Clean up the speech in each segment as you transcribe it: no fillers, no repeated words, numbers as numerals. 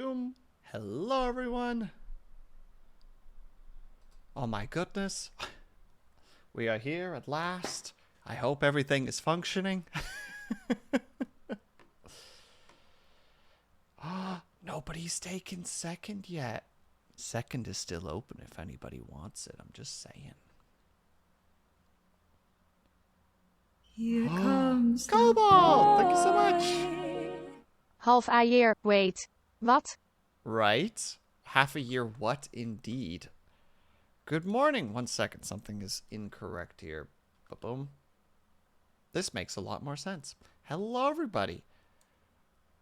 Doom. Hello, everyone. Oh my goodness. We are here at last. I hope everything is functioning. Nobody's taken second yet. Second is still open if anybody wants it. I'm just saying. Here comes Cobalt! Thank you so much. Half a year. Wait. What? Right? Half a year what indeed? Good morning. 1 second. Something is incorrect here. Ba-boom. This makes a lot more sense. Hello, everybody.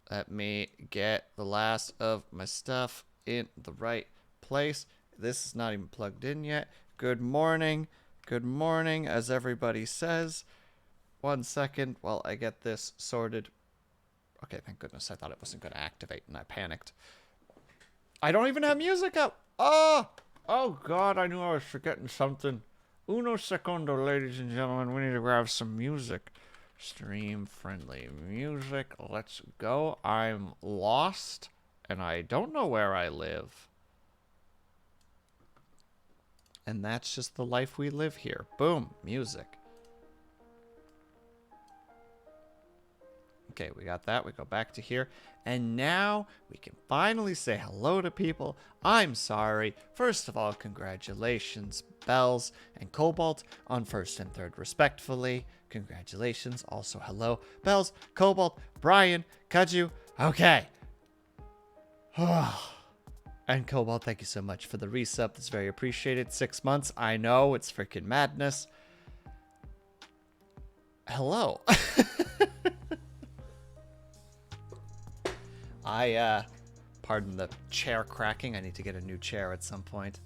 Let me get the last of my stuff in the right place. This is not even plugged in yet. Good morning. Good morning, as everybody says. 1 second while I get this sorted. Okay, thank goodness. I thought it wasn't going to activate, and I panicked. I don't even have music up. Oh God, I knew I was forgetting something. Uno segundo, ladies and gentlemen. We need to grab some music. Stream friendly music. Let's go. I'm lost, and I don't know where I live. And that's just the life we live here. Boom, music. Okay, we got that. We go back to here. And now we can finally say hello to people. I'm sorry. First of all, congratulations, Bells and Cobalt on first and third, respectfully. Congratulations. Also, hello, Bells, Cobalt, Brian, Kaju. Okay. And Cobalt, thank you so much for the resub. That's very appreciated. 6 months. I know, it's freaking madness. Hello. Pardon the chair cracking. I need to get a new chair at some point.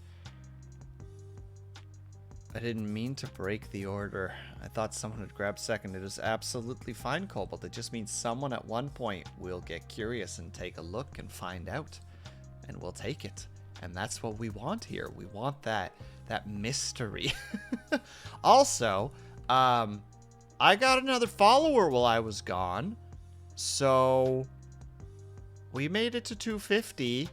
I didn't mean to break the order. I thought someone would grab second. It is absolutely fine, Cobalt. It just means someone at one point will get curious and take a look and find out. And we'll take it. And that's what we want here. We want that mystery. Also, I got another follower while I was gone. So we made it to 250,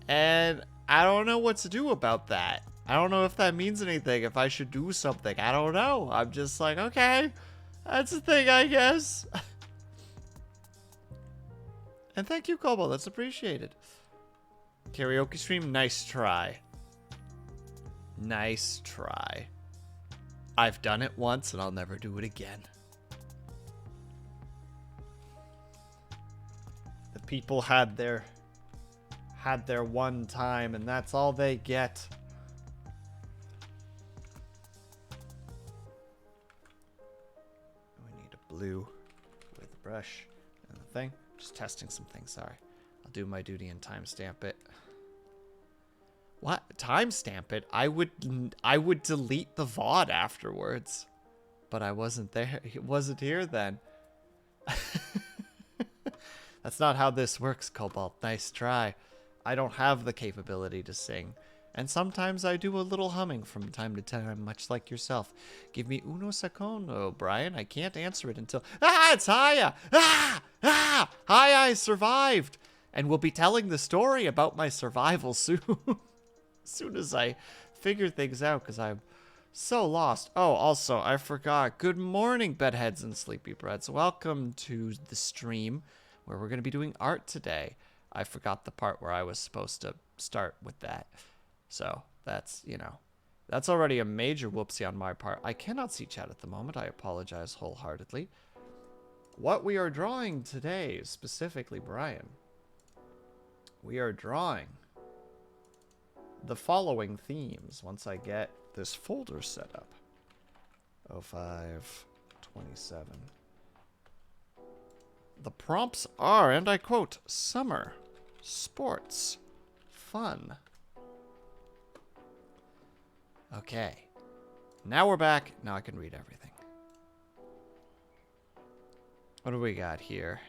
and I don't know what to do about that. I don't know if that means anything, if I should do something. I don't know. I'm just like, okay, that's a thing, I guess. And thank you, Cobalt. That's appreciated. Karaoke stream, nice try. Nice try. I've done it once, and I'll never do it again. People had their one time, and that's all they get. We need a blue with a brush and the thing. Just testing some things, sorry. I'll do my duty and timestamp it. What? Timestamp it? I would delete the VOD afterwards. But I wasn't there. It wasn't here then. That's not how this works, Cobalt. Nice try. I don't have the capability to sing. And sometimes I do a little humming from time to time, much like yourself. Give me uno secondo, Brian. I can't answer it until... Ah, it's Haya! Ah! Haya, I survived! And we'll be telling the story about my survival soon. As soon as I figure things out, because I'm so lost. Oh, also, I forgot. Good morning, bedheads and sleepy breads. Welcome to the stream, where we're going to be doing art today. I forgot the part where I was supposed to start with that. So that's, that's already a major whoopsie on my part. I cannot see chat at the moment. I apologize wholeheartedly. What we are drawing today, specifically, Brian, we are drawing the following themes once I get this folder set up. 0527. The prompts are, and I quote, summer, sports, fun. Okay. Now we're back. Now I can read everything. What do we got here?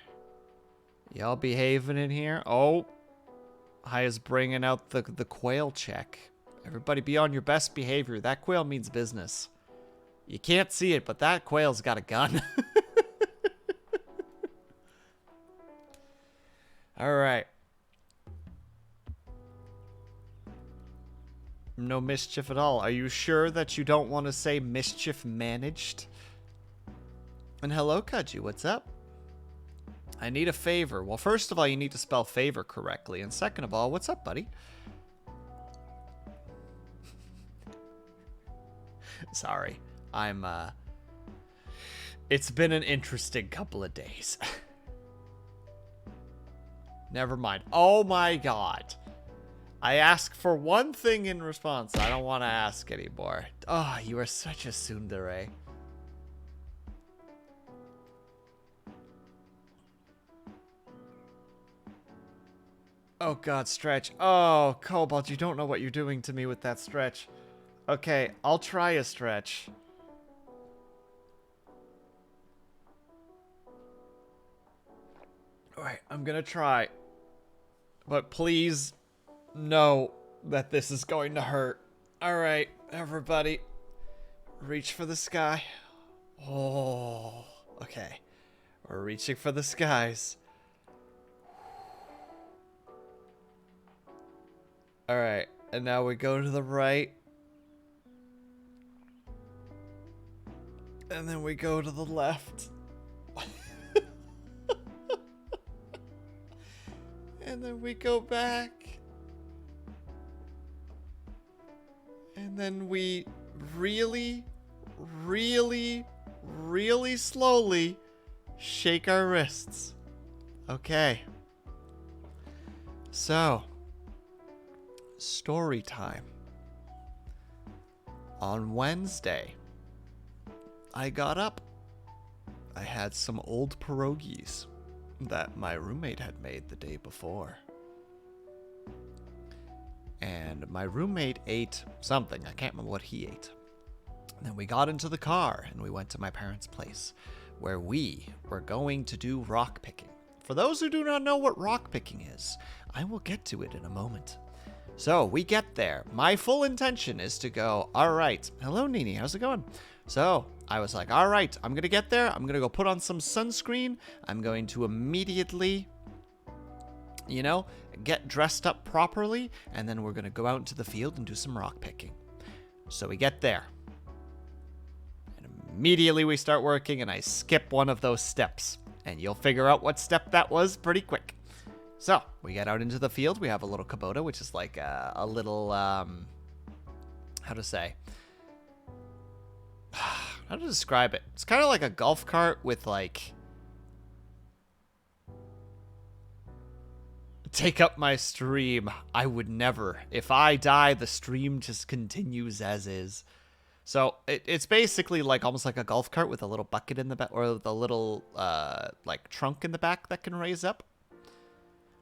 Y'all behaving in here? Oh. Haya's bringing out the quail check. Everybody be on your best behavior. That quail means business. You can't see it, but that quail's got a gun. All right. No mischief at all. Are you sure that you don't want to say mischief managed? And hello, Kaji, what's up? I need a favor. Well, first of all, you need to spell favor correctly. And second of all, what's up, buddy? Sorry. It's been an interesting couple of days. Never mind. Oh my god. I ask for one thing in response. I don't want to ask anymore. Oh, you are such a tsundere. Oh god, stretch. Oh, Cobalt, you don't know what you're doing to me with that stretch. Okay, I'll try a stretch. Alright, I'm gonna try. But please know that this is going to hurt. Alright, everybody. Reach for the sky. Oh, okay. We're reaching for the skies. Alright, and now we go to the right. And then we go to the left. And then we go back. And then we really, really, really slowly shake our wrists. Okay. So, story time. On Wednesday, I got up. I had some old pierogies that my roommate had made the day before. And my roommate ate something. I can't remember what he ate. And then we got into the car and we went to my parents' place where we were going to do rock picking. For those who do not know what rock picking is, I will get to it in a moment. So we get there. My full intention is to go, all right, hello, Nini, how's it going? So I was like, all right, I'm going to get there. I'm going to go put on some sunscreen. I'm going to immediately, you know, get dressed up properly. And then we're going to go out into the field and do some rock picking. So we get there. And immediately we start working and I skip one of those steps. And you'll figure out what step that was pretty quick. So we get out into the field. We have a little Kubota, which is like a little, how to say? How to describe it? It's kind of like a golf cart with like... Take up my stream. I would never. If I die, the stream just continues as is. So it's basically like almost like a golf cart with a little bucket in the back, or the little like trunk in the back that can raise up.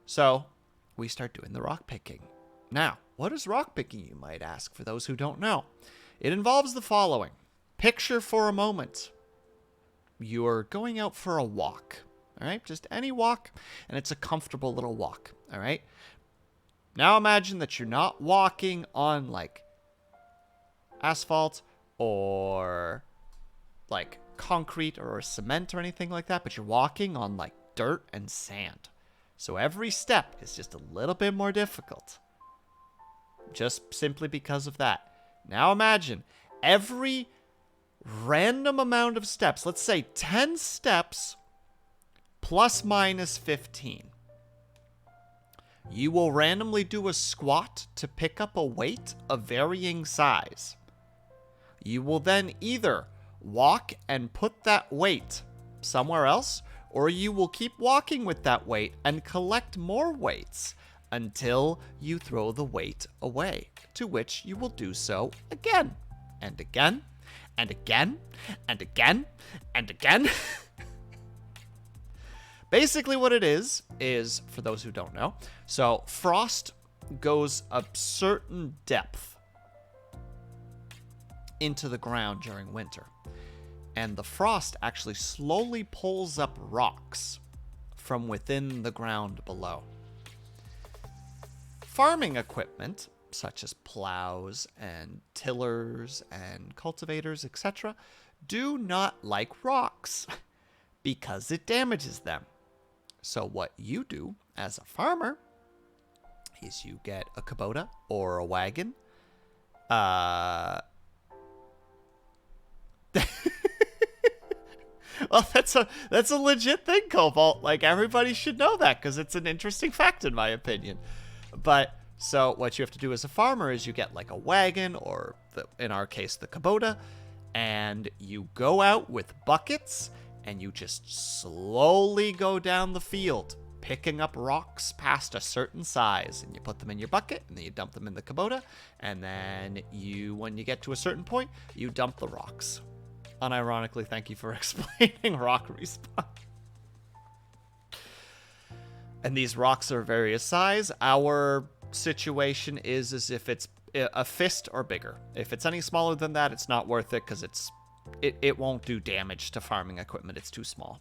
So we start doing the rock picking. Now, what is rock picking, you might ask, for those who don't know? It involves the following. Picture for a moment. You're going out for a walk, all right? Just any walk, and it's a comfortable little walk, all right? Now imagine that you're not walking on, like, asphalt or, like, concrete or cement or anything like that, but you're walking on, like, dirt and sand. So every step is just a little bit more difficult. Just simply because of that. Now imagine every random amount of steps, let's say 10 steps plus minus 15. You will randomly do a squat to pick up a weight of varying size. You will then either walk and put that weight somewhere else, or you will keep walking with that weight and collect more weights until you throw the weight away, to which you will do so again and again and again and again and again. Basically what it is, for those who don't know, so frost goes a certain depth into the ground during winter. And the frost actually slowly pulls up rocks from within the ground below. Farming equipment, such as plows and tillers and cultivators, etc., do not like rocks because it damages them. So what you do as a farmer is you get a Kubota or a wagon, Well, that's a legit thing, Cobalt. Like, everybody should know that because it's an interesting fact in my opinion. But so what you have to do as a farmer is you get like a wagon, or in our case the Kubota, and you go out with buckets and you just slowly go down the field, picking up rocks past a certain size, and you put them in your bucket and then you dump them in the Kubota, and then when you get to a certain point, you dump the rocks. Unironically, thank you for explaining rock respawn. And these rocks are various size. Our situation is as if it's a fist or bigger. If it's any smaller than that, it's not worth it because it won't do damage to farming equipment. It's too small.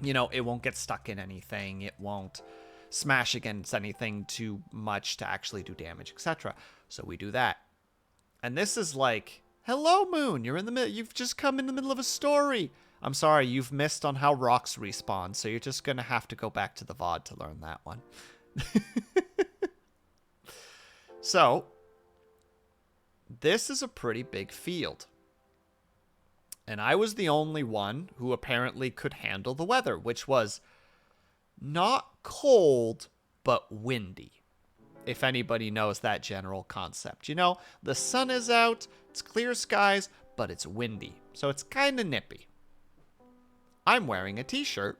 You know, it won't get stuck in anything. It won't smash against anything too much to actually do damage, etc. So we do that. And this is like, hello, Moon. You're in the middle. You've just come in the middle of a story. I'm sorry, you've missed on how rocks respawn, so you're just gonna have to go back to the VOD to learn that one. So, this is a pretty big field. And I was the only one who apparently could handle the weather, which was not cold, but windy. If anybody knows that general concept. You know, the sun is out, it's clear skies, but it's windy. So it's kind of nippy. I'm wearing a t-shirt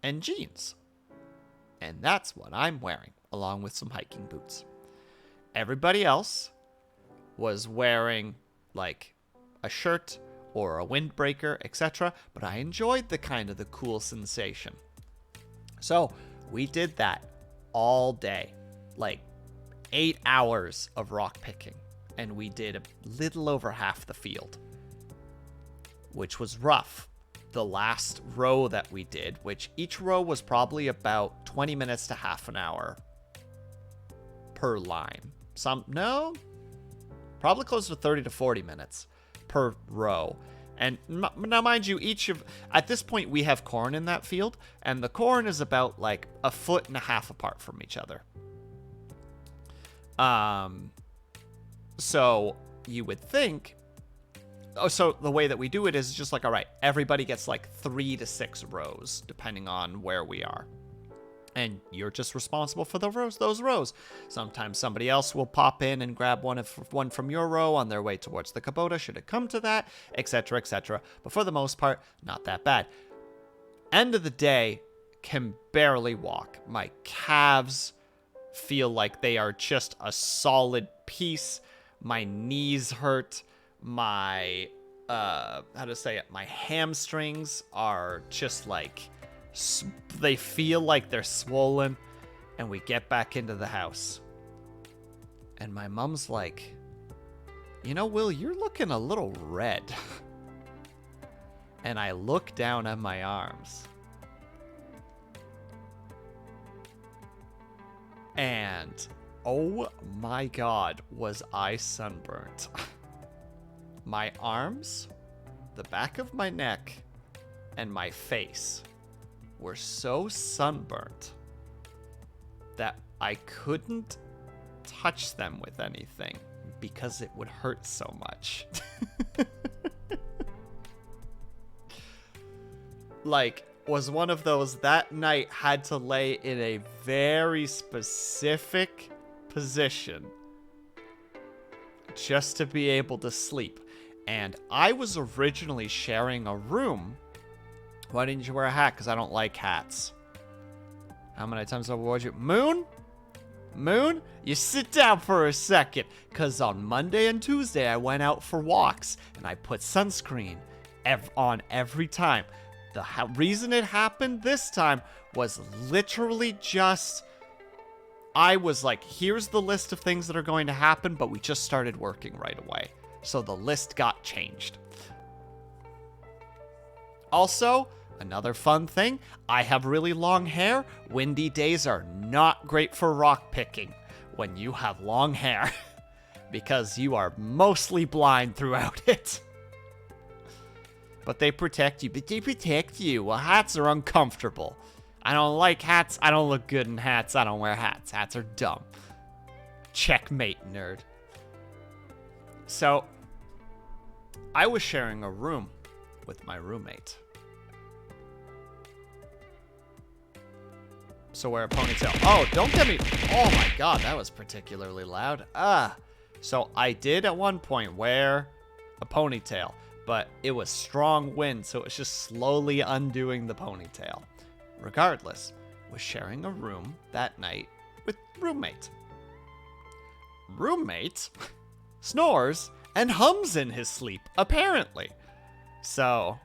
and jeans. And that's what I'm wearing, along with some hiking boots. Everybody else was wearing, like, a shirt or a windbreaker, etc. But I enjoyed the cool sensation. So we did that all day. Like 8 hours of rock picking. And we did a little over half the field. Which was rough. The last row that we did, which each row was probably about 20 minutes to half an hour per line. Probably close to 30 to 40 minutes per row. And now, mind you, at this point, we have corn in that field, and the corn is about like 1.5 feet apart from each other. So you would think, so the way that we do it is just like, all right, everybody gets like 3 to 6 rows, depending on where we are. And you're just responsible for those rows. Sometimes somebody else will pop in and grab one from your row on their way towards the Kubota, should it come to that, etc., etc. But for the most part, not that bad. End of the day, can barely walk. My calves feel like they are just a solid piece. My knees hurt. My, my hamstrings are just like, they feel like they're swollen. And we get back into the house. And my mom's like, you know, Will, you're looking a little red. And I look down at my arms. And, oh my God, was I sunburnt. My arms, the back of my neck, and my face were so sunburnt that I couldn't touch them with anything because it would hurt so much. Like, was one of those that night had to lay in a very specific position just to be able to sleep. And I was originally sharing a room. Why didn't you wear a hat? Because I don't like hats. How many times have I warned you? Moon? Moon? You sit down for a second. Because on Monday and Tuesday, I went out for walks. And I put sunscreen on every time. The reason it happened this time was literally just... I was like, here's the list of things that are going to happen, but we just started working right away. So the list got changed. Also, another fun thing, I have really long hair. Windy days are not great for rock picking when you have long hair. Because you are mostly blind throughout it. But they protect you. Well, hats are uncomfortable. I don't like hats. I don't look good in hats. I don't wear hats. Hats are dumb. Checkmate, nerd. So, I was sharing a room with my roommate. So wear a ponytail. Oh, don't get me... Oh my god, that was particularly loud. So I did at one point wear a ponytail, but it was strong wind, so it was just slowly undoing the ponytail. Regardless, was sharing a room that night with roommate. Roommate snores and hums in his sleep, apparently. So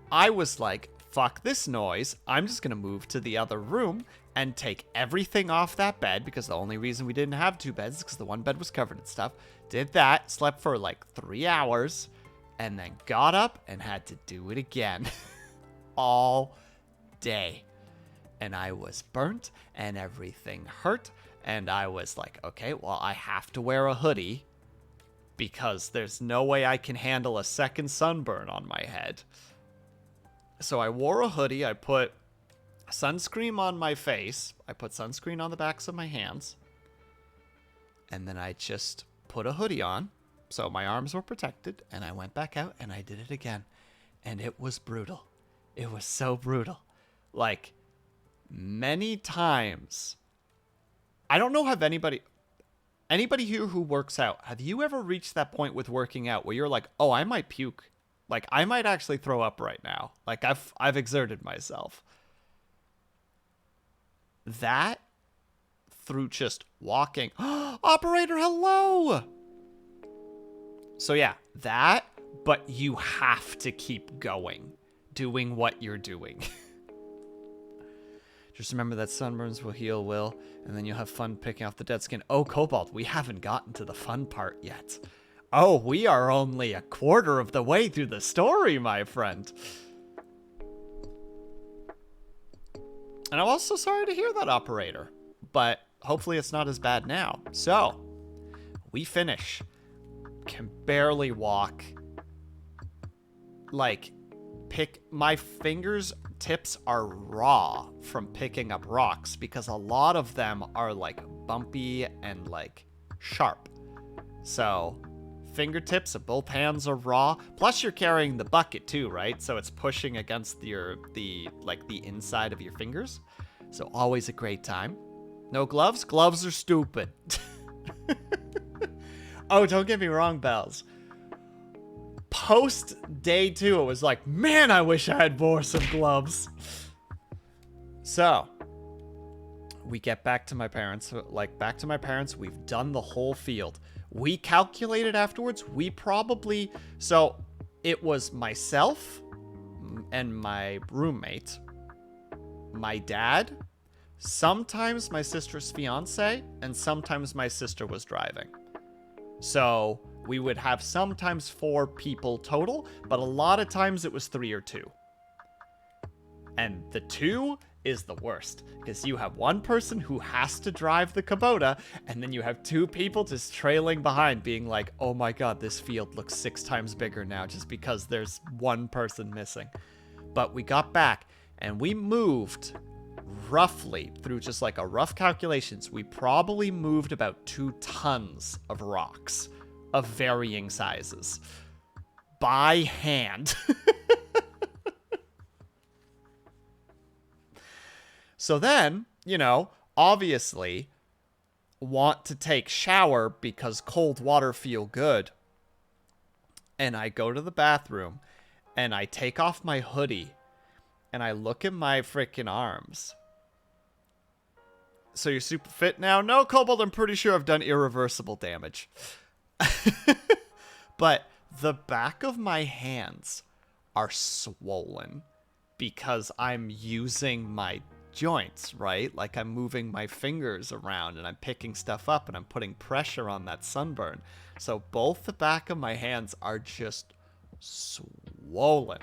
I was like, fuck this noise. I'm just going to move to the other room and take everything off that bed, because the only reason we didn't have two beds is because the one bed was covered in stuff. Did that, slept for like 3 hours, and then got up and had to do it again all day. And I was burnt and everything hurt. And I was like, okay, well, I have to wear a hoodie because there's no way I can handle a second sunburn on my head. So I wore a hoodie. I put sunscreen on my face. I put sunscreen on the backs of my hands. And then I just put a hoodie on, so my arms were protected. And I went back out and I did it again. And it was brutal. It was so brutal. Like, many times... I don't know if anybody here who works out, have you ever reached that point with working out where you're like, oh, I might puke. Like, I might actually throw up right now. Like, I've exerted myself. That, through just walking. Operator, hello! So yeah, that, but you have to keep going. Doing what you're doing. Just remember that sunburns will heal, Will, and then you'll have fun picking off the dead skin. Oh, Cobalt, we haven't gotten to the fun part yet. Oh, we are only a quarter of the way through the story, my friend. And I'm also sorry to hear that, operator, but hopefully it's not as bad now. So, we finish. Can barely walk. Like, my fingers tips are raw from picking up rocks because a lot of them are like bumpy and like sharp. So fingertips of both hands are raw. Plus you're carrying the bucket too, right? So it's pushing against the inside of your fingers. So always a great time. No gloves? Gloves are stupid. Oh, don't get me wrong, Bells. Post day 2, it was like, man, I wish I had wore some gloves. So, we get back to my parents. We've done the whole field. We calculated afterwards, so it was myself and my roommate, my dad, sometimes my sister's fiance, and sometimes my sister was driving. So we would have sometimes 4 people total, but a lot of times it was 3 or 2. And the 2 is the worst, because you have one person who has to drive the Kubota, and then you have 2 people just trailing behind being like, oh my god, this field looks 6 times bigger now just because there's one person missing. But we got back, and we moved roughly, through just like a rough calculations, we probably moved about 2 tons of rocks of varying sizes by hand. So then, obviously want to take shower because cold water feel good. And I go to the bathroom and I take off my hoodie and I look at my freaking arms. So you're super fit now? No, Cobalt, I'm pretty sure I've done irreversible damage. But the back of my hands are swollen because I'm using my joints, right? Like I'm moving my fingers around and I'm picking stuff up and I'm putting pressure on that sunburn. So both the back of my hands are just swollen.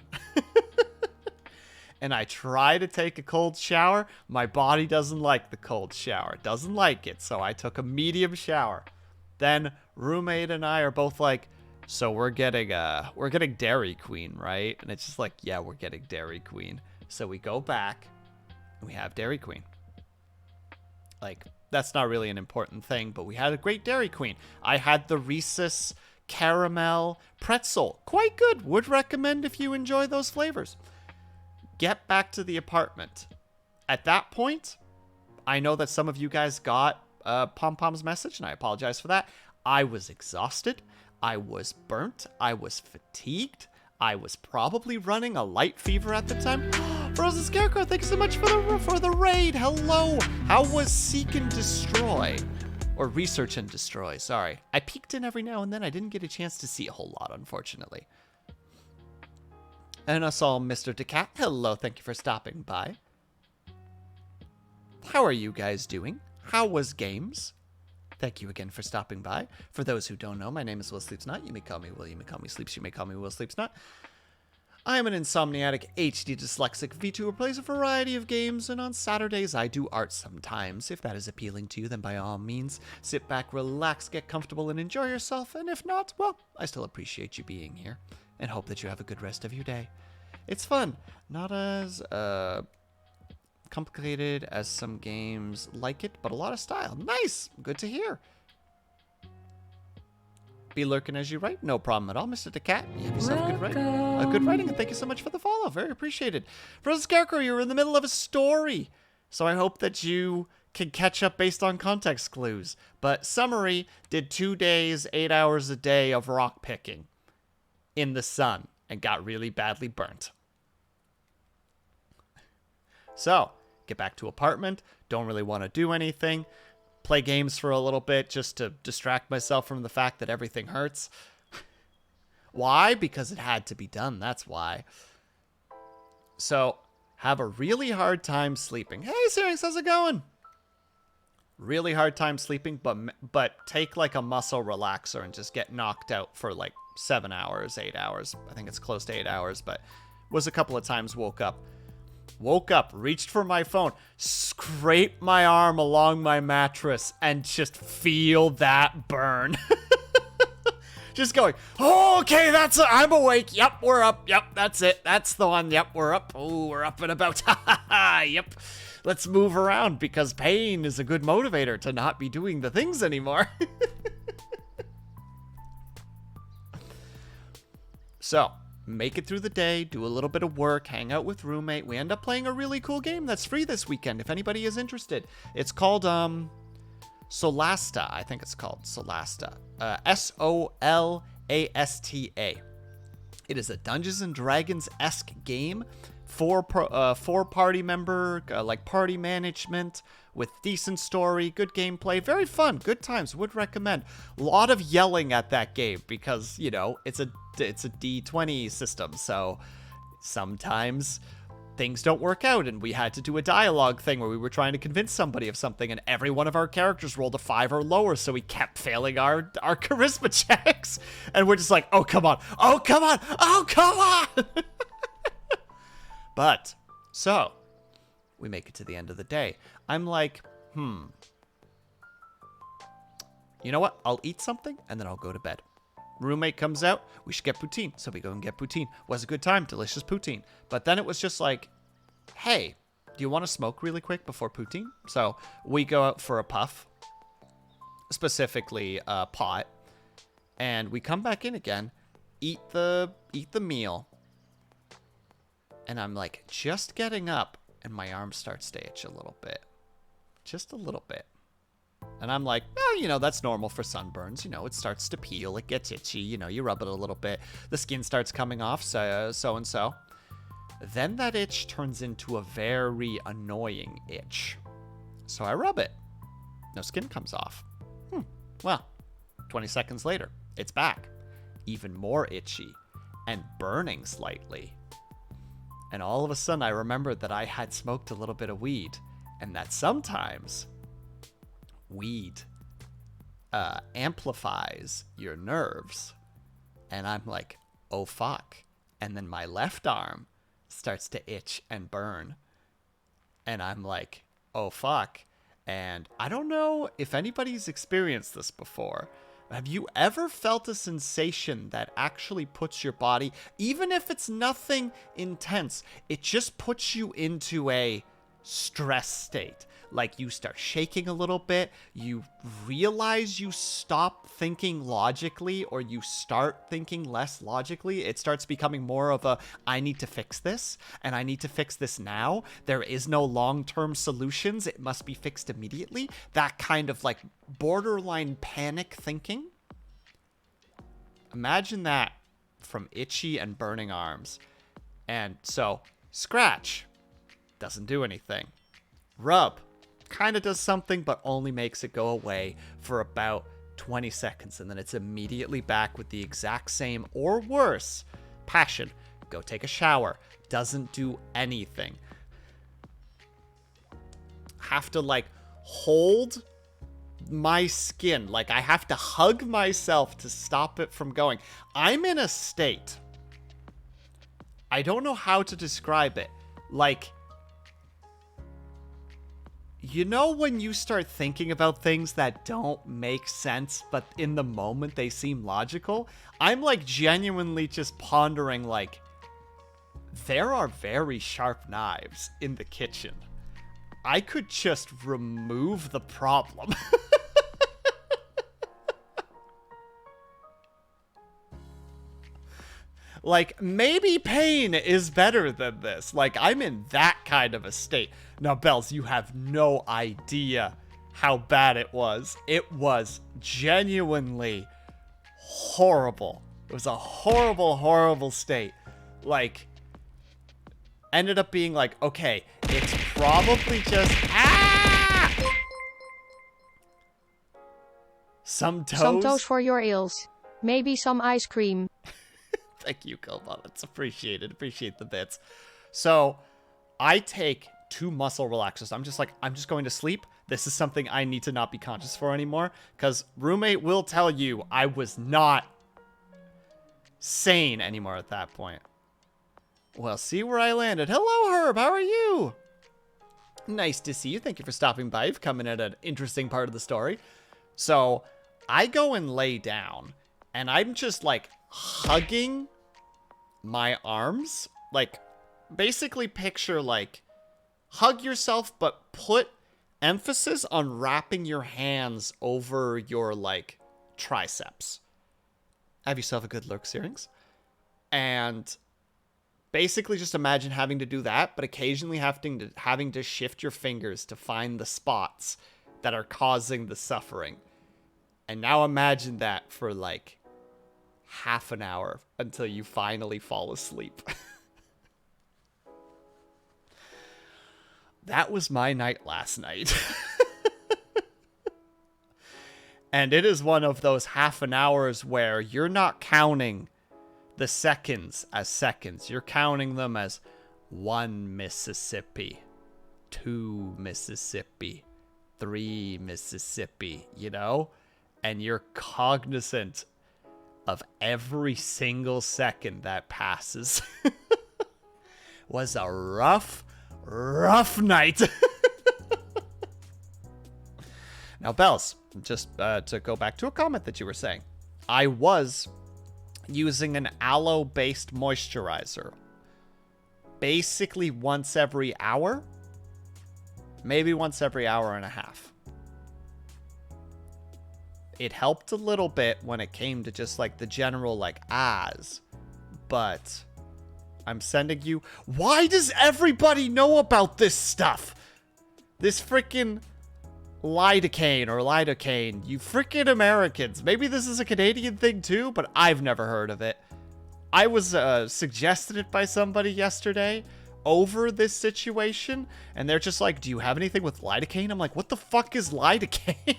And I try to take a cold shower. My body doesn't like the cold shower. It doesn't like it. So I took a medium shower. Then roommate and I are both like, so we're getting Dairy Queen, right? And it's just like, yeah, we're getting Dairy Queen. So we go back and we have Dairy Queen. Like, that's not really an important thing, but we had a great Dairy Queen. I had the Reese's caramel pretzel. Quite good. Would recommend if you enjoy those flavors. Get back to the apartment. At that point, I know that some of you guys got Pom Pom's message, and I apologize for that. I was exhausted. I was burnt. I was fatigued. I was probably running a light fever at the time. Frozen Scarecrow, thank you so much for the raid. Hello. How was Seek and Destroy? Or Research and Destroy, sorry. I peeked in every now and then. I didn't get a chance to see a whole lot, unfortunately. And I saw Mr. Decat. Hello, thank you for stopping by. How are you guys doing? How was games? Thank you again for stopping by. For those who don't know, my name is WillSleepsNot. You may call me Will, you may call me Sleeps, you may call me WillSleepsNot. I am an insomniatic, HD dyslexic Vtuber who plays a variety of games, and on Saturdays I do art sometimes. If that is appealing to you, then by all means, sit back, relax, get comfortable, and enjoy yourself. And if not, well, I still appreciate you being here, and hope that you have a good rest of your day. It's fun. Not as complicated as some games like it, but a lot of style. Nice! Good to hear. Be lurking as you write? No problem at all, Mr. Decat. You have yourself good writing, and thank you so much for the follow. Very appreciated. Frozen Scarecrow, you're in the middle of a story, so I hope that you can catch up based on context clues. But summary, did 2 days, 8 hours a day of rock picking in the sun and got really badly burnt. So, get back to apartment, don't really want to do anything, play games for a little bit just to distract myself from the fact that everything hurts. Why? Because it had to be done, that's why. So, have a really hard time sleeping. Hey, Syrinx, how's it going? Really hard time sleeping, but take like a muscle relaxer and just get knocked out for like 7 hours, 8 hours. I think it's close to 8 hours, but was a couple of times woke up, reached for my phone, scraped my arm along my mattress, and just feel that burn. Just going, oh, okay, that's it. I'm awake. Yep, we're up. Yep, that's it. That's the one. Yep, we're up. Oh, we're up and about. Yep. Let's move around because pain is a good motivator to not be doing the things anymore. So, make it through the day, do a little bit of work, hang out with roommate. We end up playing a really cool game that's free this weekend if anybody is interested. It's called Solasta. I think it's called Solasta. Solasta. It is a Dungeons and Dragons-esque game. Four party member, like party management with decent story, good gameplay, very fun, good times, would recommend. A lot of yelling at that game because, you know, it's a D20 system, so sometimes things don't work out, and we had to do a dialogue thing where we were trying to convince somebody of something, and every one of our characters rolled a 5 or lower, so we kept failing our charisma checks, and we're just like, oh, come on, oh, come on, oh, come on! But, so, we make it to the end of the day. I'm like, you know what? I'll eat something, and then I'll go to bed. Roommate comes out, we should get poutine. So we go and get poutine. Was a good time, delicious poutine. But then it was just like, hey, do you want to smoke really quick before poutine? So we go out for a puff, specifically a pot, and we come back in again, eat the meal, and I'm like just getting up, and my arm starts to itch a little bit, just a little bit. And I'm like, well, you know, that's normal for sunburns. You know, it starts to peel, it gets itchy, you know, you rub it a little bit, the skin starts coming off, so and so. Then that itch turns into a very annoying itch. So I rub it. No skin comes off. Well, 20 seconds later, it's back. Even more itchy and burning slightly. And all of a sudden I remembered that I had smoked a little bit of weed, and that sometimes weed amplifies your nerves. And I'm like, oh fuck. And then my left arm starts to itch and burn. And I'm like, oh fuck. And I don't know if anybody's experienced this before. Have you ever felt a sensation that actually puts your body, even if it's nothing intense, it just puts you into a stress state? Like, you start shaking a little bit. You realize you stop thinking logically, or you start thinking less logically. It starts becoming more of a, I need to fix this, and I need to fix this now. There is no long-term solutions. It must be fixed immediately. That kind of, like, borderline panic thinking. Imagine that from itchy and burning arms. And so, scratch doesn't do anything. Rub kind of does something, but only makes it go away for about 20 seconds, and then it's immediately back with the exact same or worse passion. Go take a shower. Doesn't do anything. Have to, like, hold my skin. Like, I have to hug myself to stop it from going. I'm in a state. I don't know how to describe it. Like, you know when you start thinking about things that don't make sense, but in the moment they seem logical? I'm, like, genuinely just pondering, like, there are very sharp knives in the kitchen. I could just remove the problem. Like, maybe pain is better than this. Like, I'm in that kind of a state. Now, Bells, you have no idea how bad it was. It was genuinely horrible. It was a horrible, horrible state. Like, ended up being like, okay, it's probably just... Some toes? Some toes for your ills. Maybe some ice cream. Thank you, Cobalt. It's appreciated. Appreciate the bits. So, I take 2 muscle relaxers. I'm just going to sleep. This is something I need to not be conscious for anymore. Because roommate will tell you I was not sane anymore at that point. Well, see where I landed. Hello, Herb. How are you? Nice to see you. Thank you for stopping by. You've come in at an interesting part of the story. So, I go and lay down. And I'm just, like, hugging my arms. Like, basically picture, like, hug yourself, but put emphasis on wrapping your hands over your, like, triceps. Have yourself a good look, Syrinx. And basically just imagine having to do that, but occasionally having to shift your fingers to find the spots that are causing the suffering. And now imagine that for, like, half an hour until you finally fall asleep. That was my night last night. And it is one of those half an hours where you're not counting the seconds as seconds. You're counting them as 1 Mississippi, 2 Mississippi, 3 Mississippi, you know? And you're cognizant of every single second that passes. Was a rough night. Now, Bells, just to go back to a comment that you were saying, I was using an aloe-based moisturizer basically once every hour, maybe once every hour and a half. It helped a little bit when it came to just, like, the general, like, ahs. But I'm sending you... Why does everybody know about this stuff? This freaking lidocaine or lidocaine. You freaking Americans. Maybe this is a Canadian thing too, but I've never heard of it. I was suggested it by somebody yesterday over this situation, and they're just like, do you have anything with lidocaine? I'm like, what the fuck is lidocaine?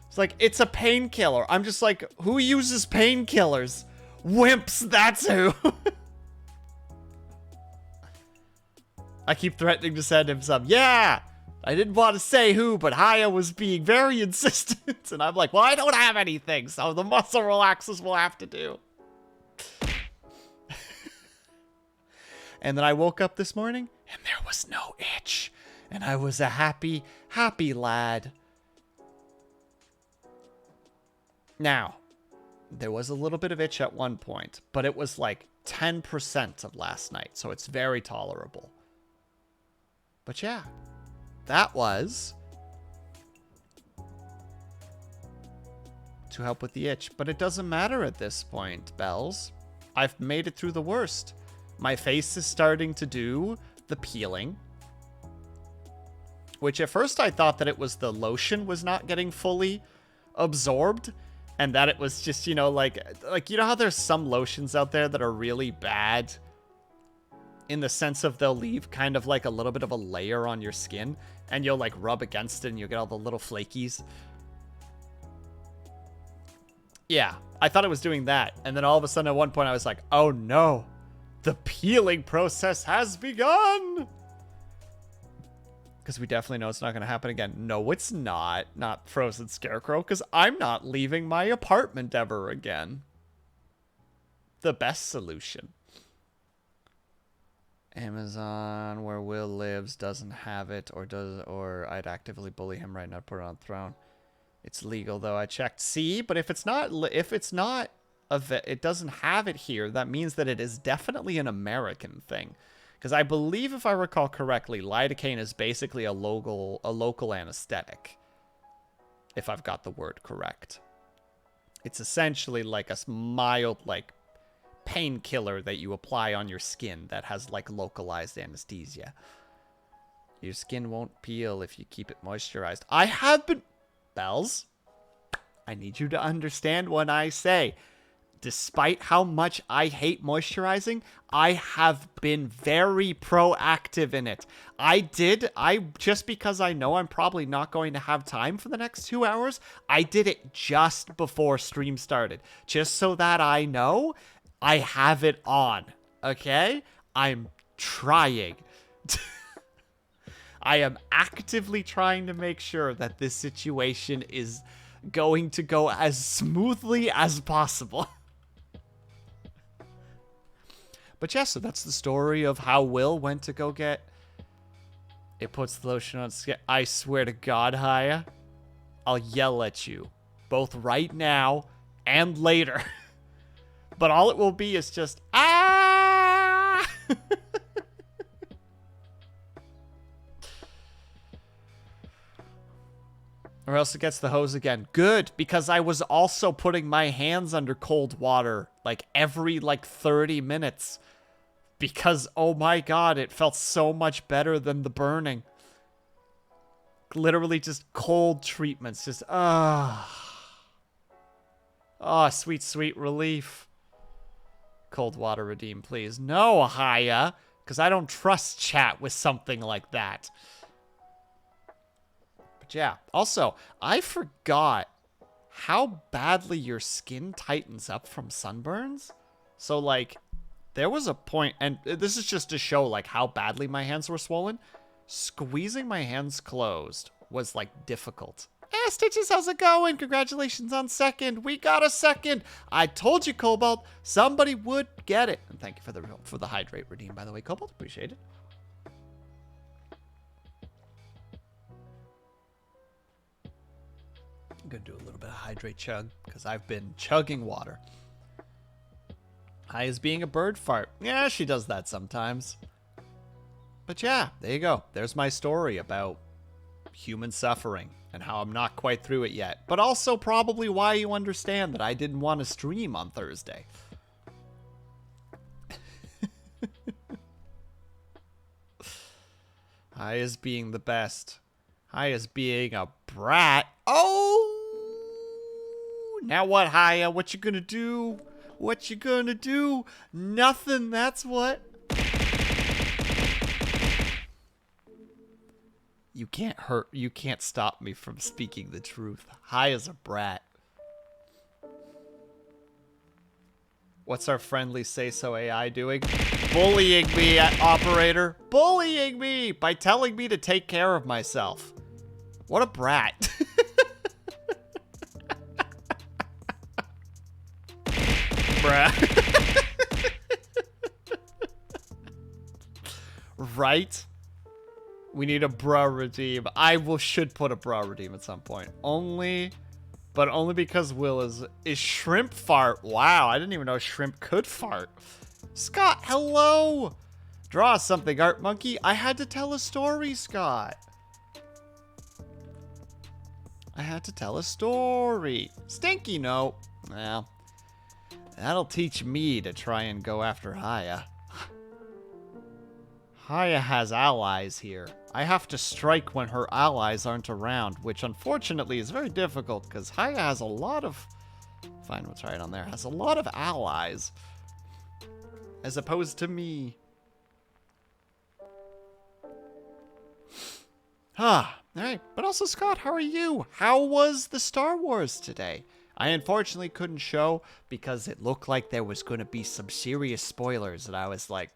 It's like, it's a painkiller. I'm just like, who uses painkillers? Wimps, that's who. I keep threatening to send him some. Yeah, I didn't want to say who, but Haya was being very insistent. And I'm like, well, I don't have anything, so the muscle relaxers will have to do. And then I woke up this morning, and there was no itch. And I was a happy, happy lad. Now, there was a little bit of itch at one point, but it was like 10% of last night, so it's very tolerable. But yeah, that was to help with the itch. But it doesn't matter at this point, Bells. I've made it through the worst. My face is starting to do the peeling. Which at first I thought that it was the lotion was not getting fully absorbed. And that it was just, you know, like you know how there's some lotions out there that are really bad? In the sense of they'll leave kind of like a little bit of a layer on your skin. And you'll like rub against it and you'll get all the little flakies. Yeah, I thought it was doing that. And then all of a sudden at one point I was like, oh no. The peeling process has begun! Because we definitely know it's not going to happen again. No, it's not. Not Frozen Scarecrow, because I'm not leaving my apartment ever again. The best solution. Amazon, where Will lives, doesn't have it, or I'd actively bully him right now, put it on the throne. It's legal, though. I checked. See, but if it's not, it doesn't have it here, that means that it is definitely an American thing. Because I believe, if I recall correctly, lidocaine is basically a local anesthetic. If I've got the word correct. It's essentially like a mild, like, painkiller that you apply on your skin that has, like, localized anesthesia. Your skin won't peel if you keep it moisturized. I have been... Bells, I need you to understand what I say. Despite how much I hate moisturizing, I have been very proactive in it. Just because I know I'm probably not going to have time for the next 2 hours, I did it just before stream started. Just so that I know I have it on, okay? I'm trying. I am actively trying to make sure that this situation is going to go as smoothly as possible. But yeah, so that's the story of how Will went to go get... It puts the lotion on skin. I swear to God, Haya, I'll yell at you. Both right now and later. But all it will be is just... Ah! Or else it gets the hose again. Good, because I was also putting my hands under cold water, like, every, 30 minutes. Because, oh my god, it felt so much better than the burning. Literally just cold treatments. Just, sweet, sweet relief. Cold water redeem, please. No, Haya, because I don't trust chat with something like that. But yeah, also, I forgot how badly your skin tightens up from sunburns. So, like... There was a point, and this is just to show, like, how badly my hands were swollen. Squeezing my hands closed was, like, difficult. Eh, Stitches, how's it going? Congratulations on second. We got a second. I told you, Cobalt, somebody would get it. And thank you for the hydrate redeem, by the way, Cobalt. Appreciate it. I'm going to do a little bit of hydrate chug, because I've been chugging water. High as being a bird fart. Yeah, she does that sometimes. But yeah, there you go. There's my story about human suffering and how I'm not quite through it yet. But also probably why you understand that I didn't want to stream on Thursday. High as being the best. High as being a brat. Oh! Now what, Haya? What you gonna do? What you gonna do? Nothing, that's what. You can't stop me from speaking the truth. High as a brat. What's our friendly say-so AI doing? Bullying me, operator. Bullying me by telling me to take care of myself. What a brat. Right? We need a bra redeem. Should put a bra redeem at some point. Only because Will is shrimp fart. Wow, I didn't even know shrimp could fart. Scott, hello. Draw something, Art Monkey. I had to tell a story, Scott. I had to tell a story. Stinky note. Well, that'll teach me to try and go after Haya. Haya has allies here. I have to strike when her allies aren't around, which unfortunately is very difficult because Haya has a lot of... Find what's right on there. Has a lot of allies. As opposed to me. Alright. But also, Scott, how are you? How was the Star Wars today? I unfortunately couldn't show because it looked like there was going to be some serious spoilers, and I was like,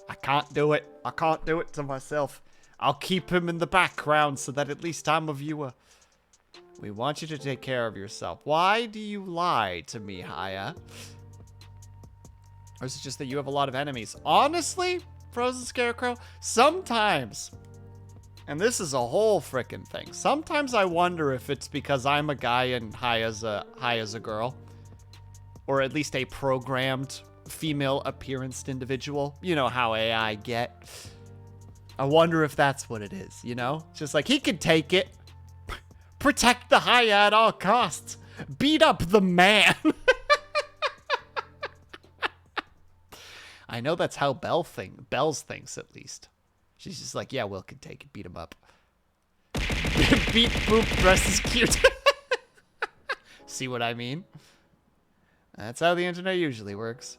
I can't do it. I can't do it to myself. I'll keep him in the background so that at least I'm a viewer. We want you to take care of yourself. Why do you lie to me, Haya? Or is it just that you have a lot of enemies? Honestly, Frozen Scarecrow, sometimes, and this is a whole frickin' thing, sometimes I wonder if it's because I'm a guy and Haya's a girl. Or at least a programmed female appearance individual. You know how AI get. I wonder if that's what it is, you know? Just like, he can take it. Protect the Haya at all costs. Beat up the man. I know that's how Bells thinks, at least. She's just like, yeah, Will can take it. Beat him up. Beat boop dress is cute. See what I mean? That's how the internet usually works.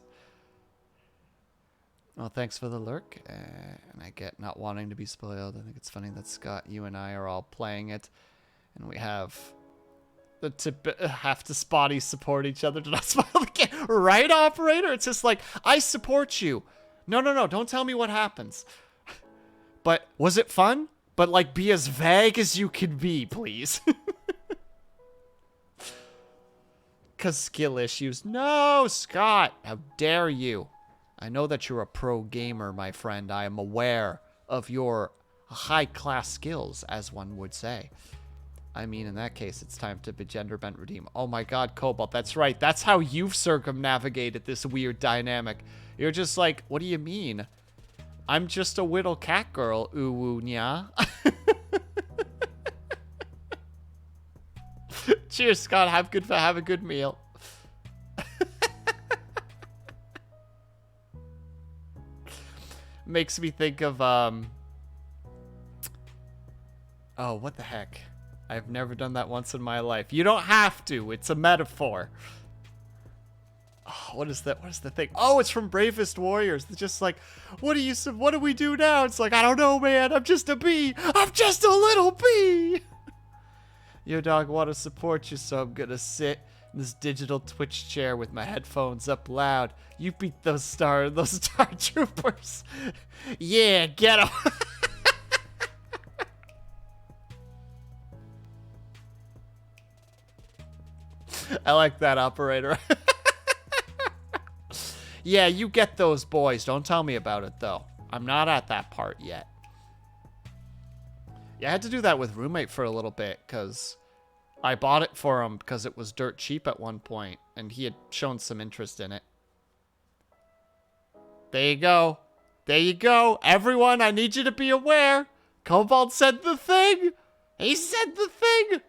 Well, thanks for the lurk. And I get not wanting to be spoiled. I think it's funny that Scott, you and I are all playing it. And we have to spotty support each other to not spoil the game. Right, operator? It's just like, I support you. No, don't tell me what happens. But was it fun? But like, be as vague as you can be, please. Because skill issues. No, Scott, how dare you? I know that you're a pro gamer, my friend. I am aware of your high-class skills, as one would say. I mean, in that case, it's time to be gender bent redeem. Oh my god, Cobalt, that's right. That's how you've circumnavigated this weird dynamic. You're just like, what do you mean? I'm just a whittle cat girl, ooh nya. Cheers, Scott. Have a good meal. Makes me think of oh, what the heck? I've never done that once in my life. You don't have to. It's a metaphor. Oh, what is that? What is the thing? Oh, it's from Bravest Warriors. It's just like, what do we do now? It's like, I don't know, man. I'm just a bee. I'm just a little bee. Your dog want to support you, so I'm gonna sit in this digital Twitch chair with my headphones up loud. You beat those star troopers. Yeah, get 'em. I like that, operator. Yeah, you get those boys. Don't tell me about it, though. I'm not at that part yet. Yeah, I had to do that with Roommate for a little bit, because I bought it for him because it was dirt cheap at one point, and he had shown some interest in it. There you go. There you go. Everyone, I need you to be aware. Cobalt said the thing. He said the thing.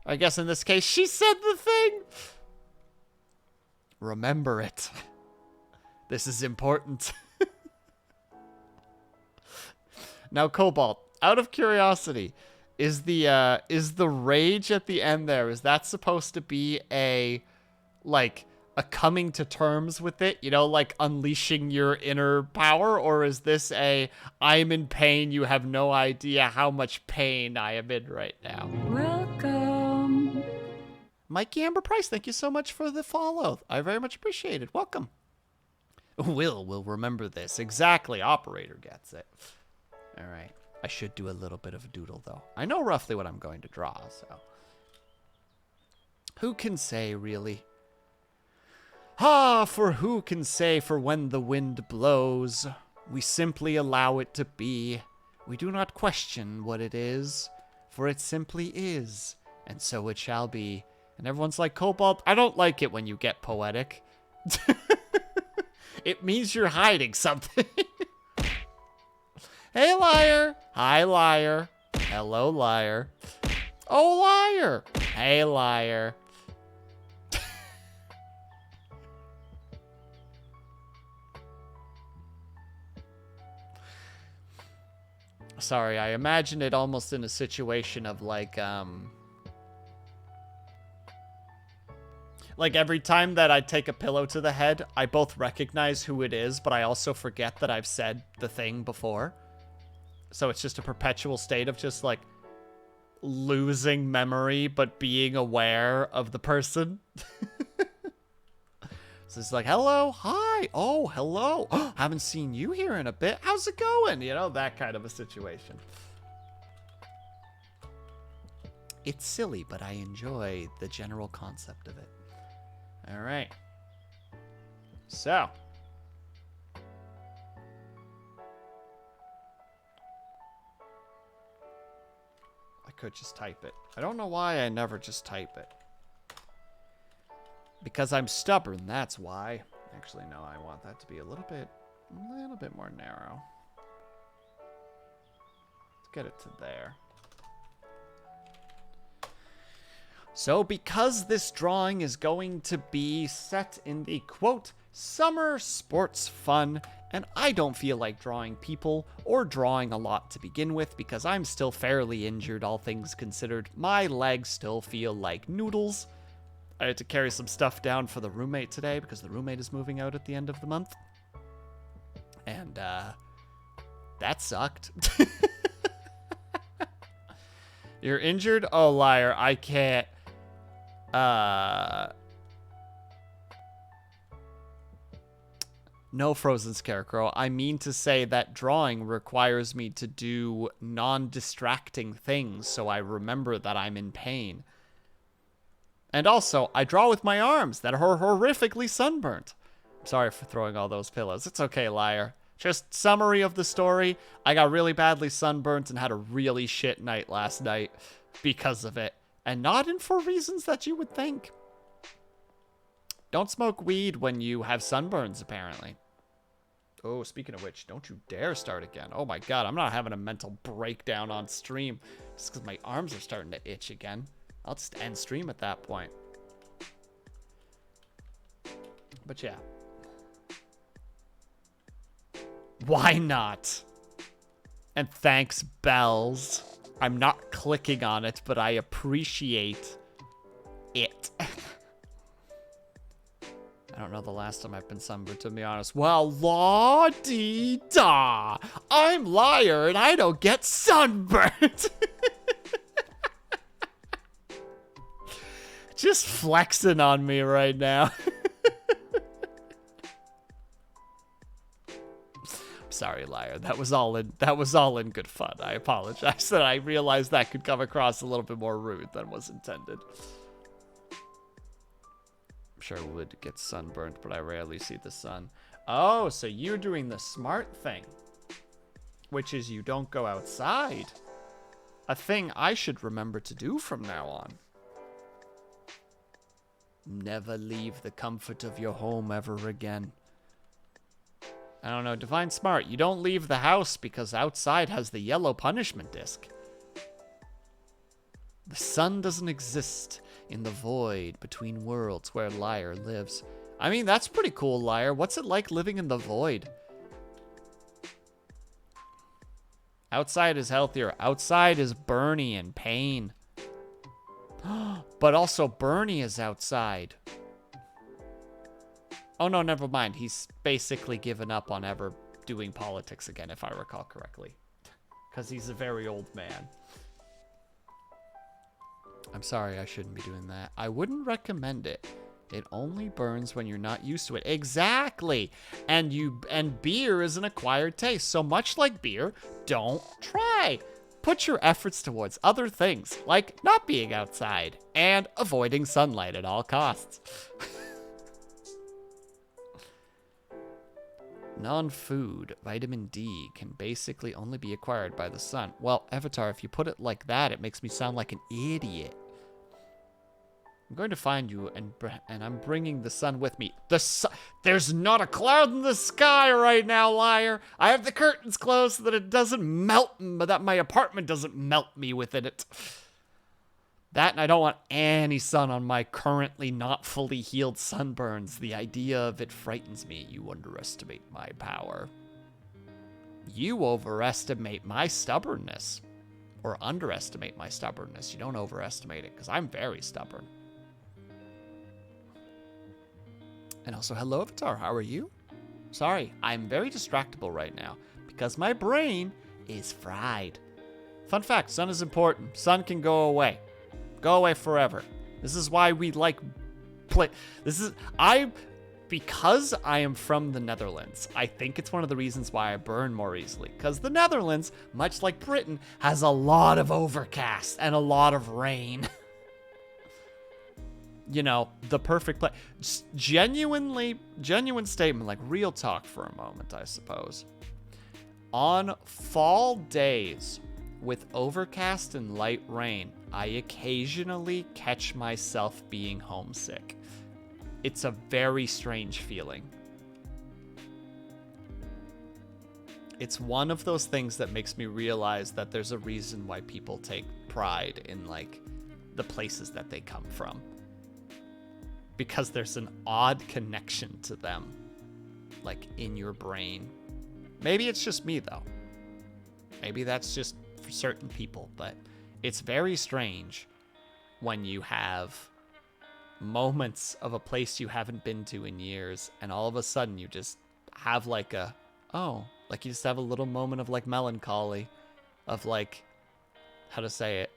I guess in this case, she said the thing. Remember it. This is important. Now, Cobalt, out of curiosity, is the rage at the end there, is that supposed to be a coming to terms with it, you know, like unleashing your inner power, or is this a I'm in pain, you have no idea how much pain I am in right now? Welcome. Mikey Amber Price, thank you so much for the follow. I very much appreciate it. Welcome. Will remember this. Exactly. Operator gets it. All right. I should do a little bit of a doodle, though. I know roughly what I'm going to draw, so. Who can say, really? For who can say, for when the wind blows, we simply allow it to be. We do not question what it is, for it simply is, and so it shall be. And everyone's like, Cobalt, I don't like it when you get poetic. It means you're hiding something. Hey, liar. Hi, liar. Hello, liar. Oh, liar. Hey, liar. Sorry, I imagine it almost in a situation of like every time that I take a pillow to the head, I both recognize who it is, but I also forget that I've said the thing before. So it's just a perpetual state of just like losing memory, but being aware of the person. So it's like, hello, hi, oh, hello. Haven't seen you here in a bit. How's it going? You know, that kind of a situation. It's silly, but I enjoy the general concept of it. All right. So. I could just type it. I don't know why I never just type it. Because I'm stubborn, that's why. Actually, no, I want that to be a little bit more narrow. Let's get it to there. So, because this drawing is going to be set in the, quote, summer sports fun, and I don't feel like drawing people or drawing a lot to begin with because I'm still fairly injured, all things considered. My legs still feel like noodles. I had to carry some stuff down for the roommate today because the roommate is moving out at the end of the month. And, that sucked. You're injured? Oh, liar. I can't. No, Frozen Scarecrow. I mean to say that drawing requires me to do non-distracting things so I remember that I'm in pain. And also, I draw with my arms that are horrifically sunburnt. I'm sorry for throwing all those pillows. It's okay, liar. Just summary of the story. I got really badly sunburnt and had a really shit night last night because of it. And not in for reasons that you would think. Don't smoke weed when you have sunburns, apparently. Oh, speaking of which, don't you dare start again. Oh my god, I'm not having a mental breakdown on stream just because my arms are starting to itch again. I'll just end stream at that point. But yeah. Why not? And thanks, Bells. I'm not clicking on it, but I appreciate it. I don't know the last time I've been sunburned, to be honest. Well, la-dee-da. I'm liar and I don't get sunburned. Just flexing on me right now. Sorry, liar. That was all in good fun. I apologize that I realized that could come across a little bit more rude than was intended. I'm sure wood gets sunburnt, but I rarely see the sun. Oh, so you're doing the smart thing, which is you don't go outside. A thing I should remember to do from now on. Never leave the comfort of your home ever again. I don't know, Divine Smart, you don't leave the house because outside has the yellow punishment disc. The sun doesn't exist in the void between worlds where Liar lives. I mean, that's pretty cool, Liar. What's it like living in the void? Outside is healthier. Outside is Bernie in pain. But also Bernie is outside. Oh, no, never mind. He's basically given up on ever doing politics again, if I recall correctly. Because he's a very old man. I'm sorry, I shouldn't be doing that. I wouldn't recommend it. It only burns when you're not used to it. Exactly! And beer is an acquired taste. So much like beer, don't try. Put your efforts towards other things, like not being outside and avoiding sunlight at all costs. Non-food, vitamin D, can basically only be acquired by the sun. Well, Avatar, if you put it like that, it makes me sound like an idiot. I'm going to find you, and I'm bringing the sun with me. There's not a cloud in the sky right now, liar. I have the curtains closed so that it doesn't melt, that my apartment doesn't melt me within it. That, and I don't want any sun on my currently not fully healed sunburns. The idea of it frightens me. You underestimate my power. You overestimate my stubbornness. Or underestimate my stubbornness. You don't overestimate it, because I'm very stubborn. And also, hello, Avatar. How are you? Sorry, I'm very distractible right now, because my brain is fried. Fun fact, sun is important. Sun can go away. Go away forever. This is why we like play. Because I am from the Netherlands, I think it's one of the reasons why I burn more easily. Because the Netherlands, much like Britain, has a lot of overcast and a lot of rain. You know, the perfect place. Genuine statement, like real talk for a moment, I suppose. On fall days with overcast and light rain, I occasionally catch myself being homesick. It's a very strange feeling. It's one of those things that makes me realize that there's a reason why people take pride in, like, the places that they come from. Because there's an odd connection to them, like, in your brain. Maybe it's just me, though. Maybe that's just for certain people, but it's very strange when you have moments of a place you haven't been to in years, and all of a sudden you just have like you just have a little moment of like melancholy, of like, how to say it,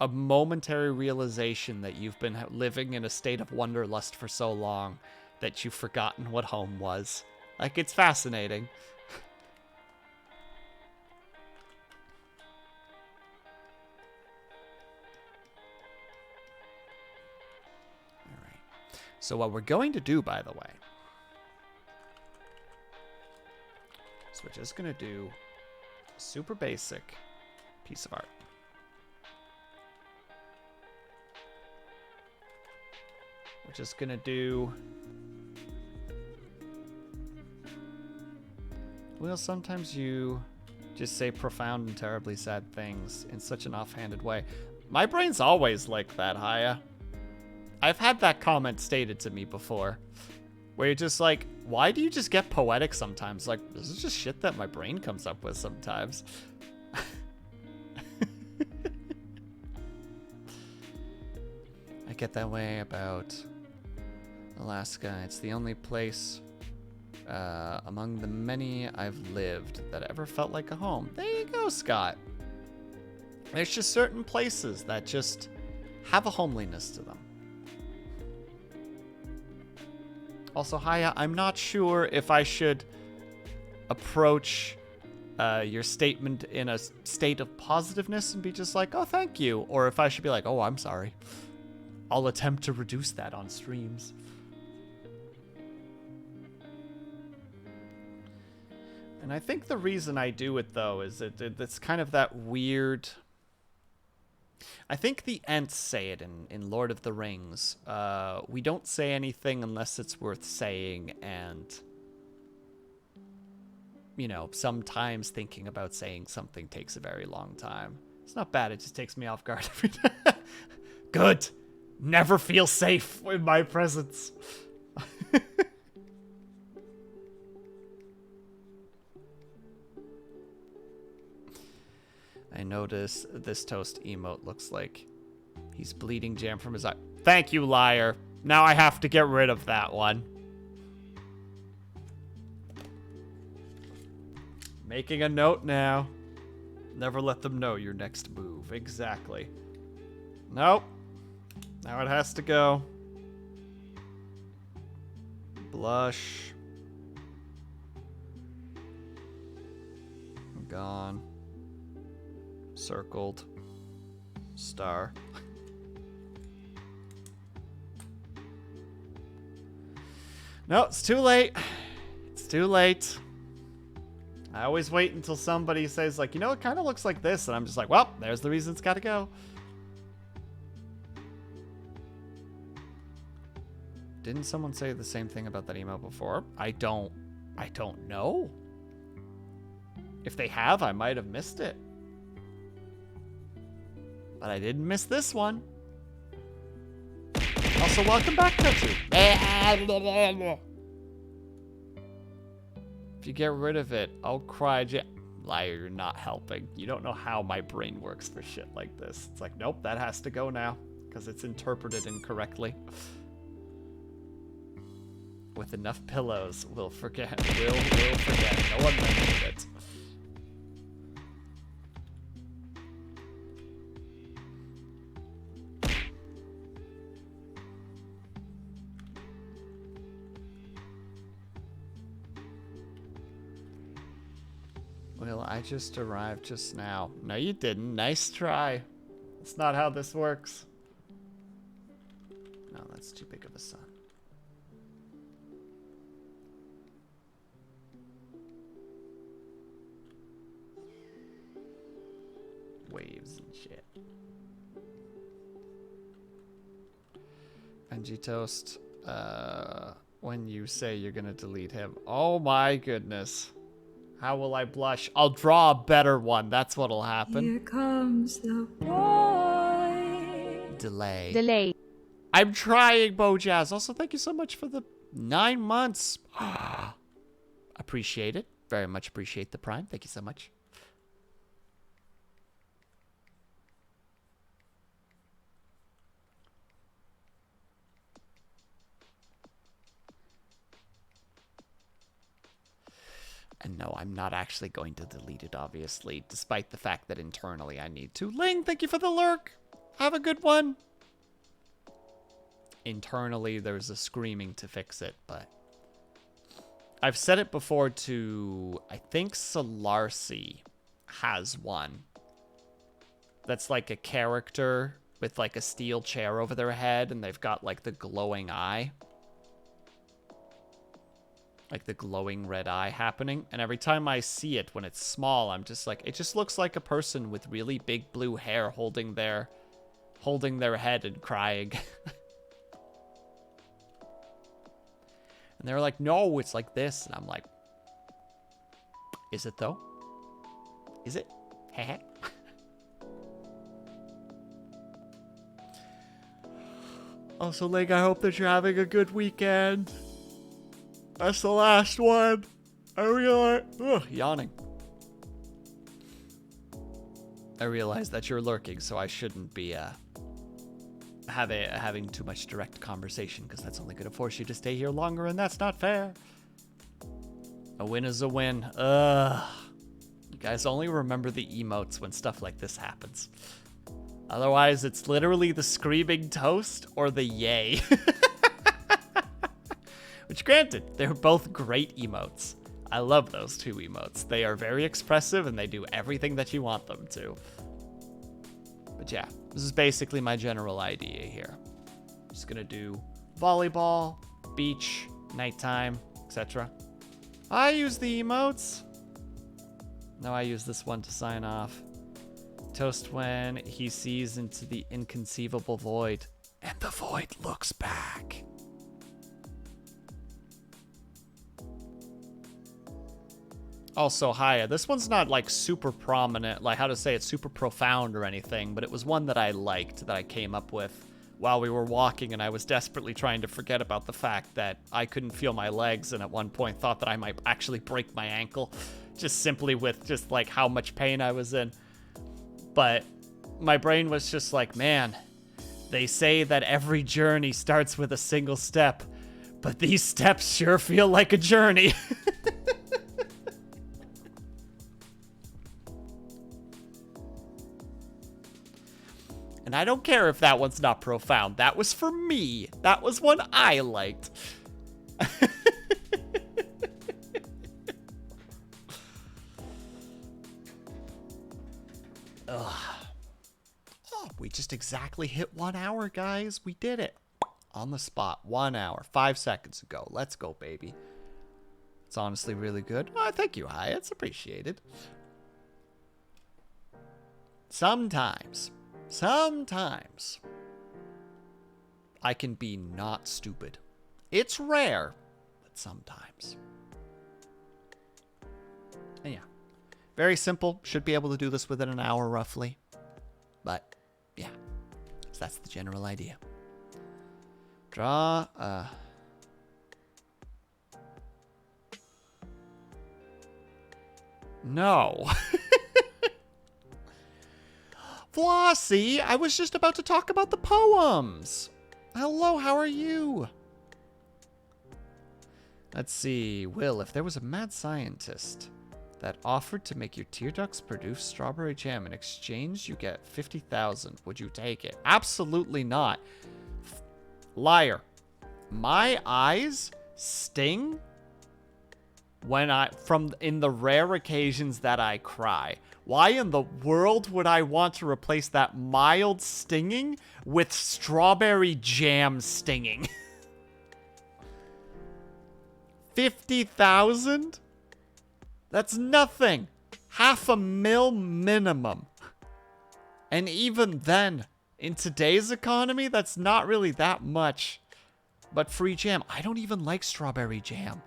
a momentary realization that you've been living in a state of wanderlust for so long that you've forgotten what home was. Like, it's fascinating. So what we're going to do, by the way, is we're just going to do a super basic piece of art. We're just going to do... Well, sometimes you just say profound and terribly sad things in such an offhanded way. My brain's always like that, Haya. I've had that comment stated to me before, where you're just like, why do you just get poetic sometimes? Like, this is just shit that my brain comes up with sometimes. I get that way about Alaska. It's the only place among the many I've lived that ever felt like a home. There you go, Scott. There's just certain places that just have a homeliness to them. Also, Haya, I'm not sure if I should approach your statement in a state of positiveness and be just like, oh, thank you. Or if I should be like, oh, I'm sorry. I'll attempt to reduce that on streams. And I think the reason I do it, though, is it's kind of that weird... I think the Ents say it in Lord of the Rings. We don't say anything unless it's worth saying, and, you know, sometimes thinking about saying something takes a very long time. It's not bad, it just takes me off guard every time. Good! Never feel safe in my presence. I notice this toast emote looks like he's bleeding jam from his eye. Thank you, liar. Now I have to get rid of that one. Making a note now. Never let them know your next move. Exactly. Nope. Now it has to go. Blush. Gone. Circled. Star. No, it's too late. It's too late. I always wait until somebody says, like, you know, it kind of looks like this. And I'm just like, well, there's the reason it's got to go. Didn't someone say the same thing about that email before? I don't know. If they have, I might have missed it. But I didn't miss this one. Also, welcome back, Tetsu. If you get rid of it, I'll cry. Liar, you're not helping. You don't know how my brain works for shit like this. It's like, nope, that has to go now because it's interpreted incorrectly. With enough pillows, we'll forget. We'll forget. No one mentioned it. Well, I just arrived just now. No, you didn't. Nice try. That's not how this works. No, that's too big of a sun. Waves and shit. Benji Toast, when you say you're gonna delete him. Oh my goodness. How will I blush? I'll draw a better one. That's what'll happen. Here comes the boy. Delay. Delay. I'm trying, Bojazz. Also, thank you so much for the 9 months. Appreciate it. Very much appreciate the Prime. Thank you so much. And no, I'm not actually going to delete it, obviously, despite the fact that internally I need to. Ling, thank you for the lurk. Have a good one. Internally, there's a screaming to fix it, but I've said it before to, I think Solarcy has one. That's like a character with like a steel chair over their head, and they've got like the glowing eye. Like the glowing red eye happening. And every time I see it when it's small, I'm just like, it just looks like a person with really big blue hair holding their head and crying. And they're like, no, it's like this. And I'm like, is it though? Is it? Heh. Also, Link, I hope that you're having a good weekend. That's the last one. I realize... Ugh, yawning. I realize that you're lurking, so I shouldn't be having too much direct conversation, because that's only going to force you to stay here longer, and that's not fair. A win is a win. Ugh. You guys only remember the emotes when stuff like this happens. Otherwise, it's literally the screaming toast or the yay. Which, granted, they're both great emotes. I love those two emotes. They are very expressive, and they do everything that you want them to. But yeah, this is basically my general idea here. Just gonna do volleyball, beach, nighttime, etc. I use the emotes. No, I use this one to sign off. Toast when he sees into the inconceivable void, and the void looks back. Also, Haya, this one's not like super prominent, like how to say it's super profound or anything, but it was one that I liked, that I came up with while we were walking, and I was desperately trying to forget about the fact that I couldn't feel my legs, and at one point thought that I might actually break my ankle, just simply with just like how much pain I was in. But my brain was just like, man, they say that every journey starts with a single step, but these steps sure feel like a journey. And I don't care if that one's not profound. That was for me. That was one I liked. Ugh. Oh, we just exactly hit 1 hour, guys. We did it. On the spot. 1 hour. 5 seconds ago. Let's go, baby. It's honestly really good. Oh, thank you, Hi. It's appreciated. Sometimes I can be not stupid. It's rare, but sometimes. And yeah. Very simple. Should be able to do this within an hour, roughly. But, yeah. So that's the general idea. Draw, No. Flossie, I was just about to talk about the poems. Hello, how are you? Let's see. Will, if there was a mad scientist that offered to make your tear ducts produce strawberry jam in exchange, you get 50,000. Would you take it? Absolutely not. Liar. My eyes sting in the rare occasions that I cry. Why in the world would I want to replace that mild stinging with strawberry jam stinging? 50,000? That's nothing. $500,000 minimum. And even then, in today's economy, that's not really that much. But free jam. I don't even like strawberry jam.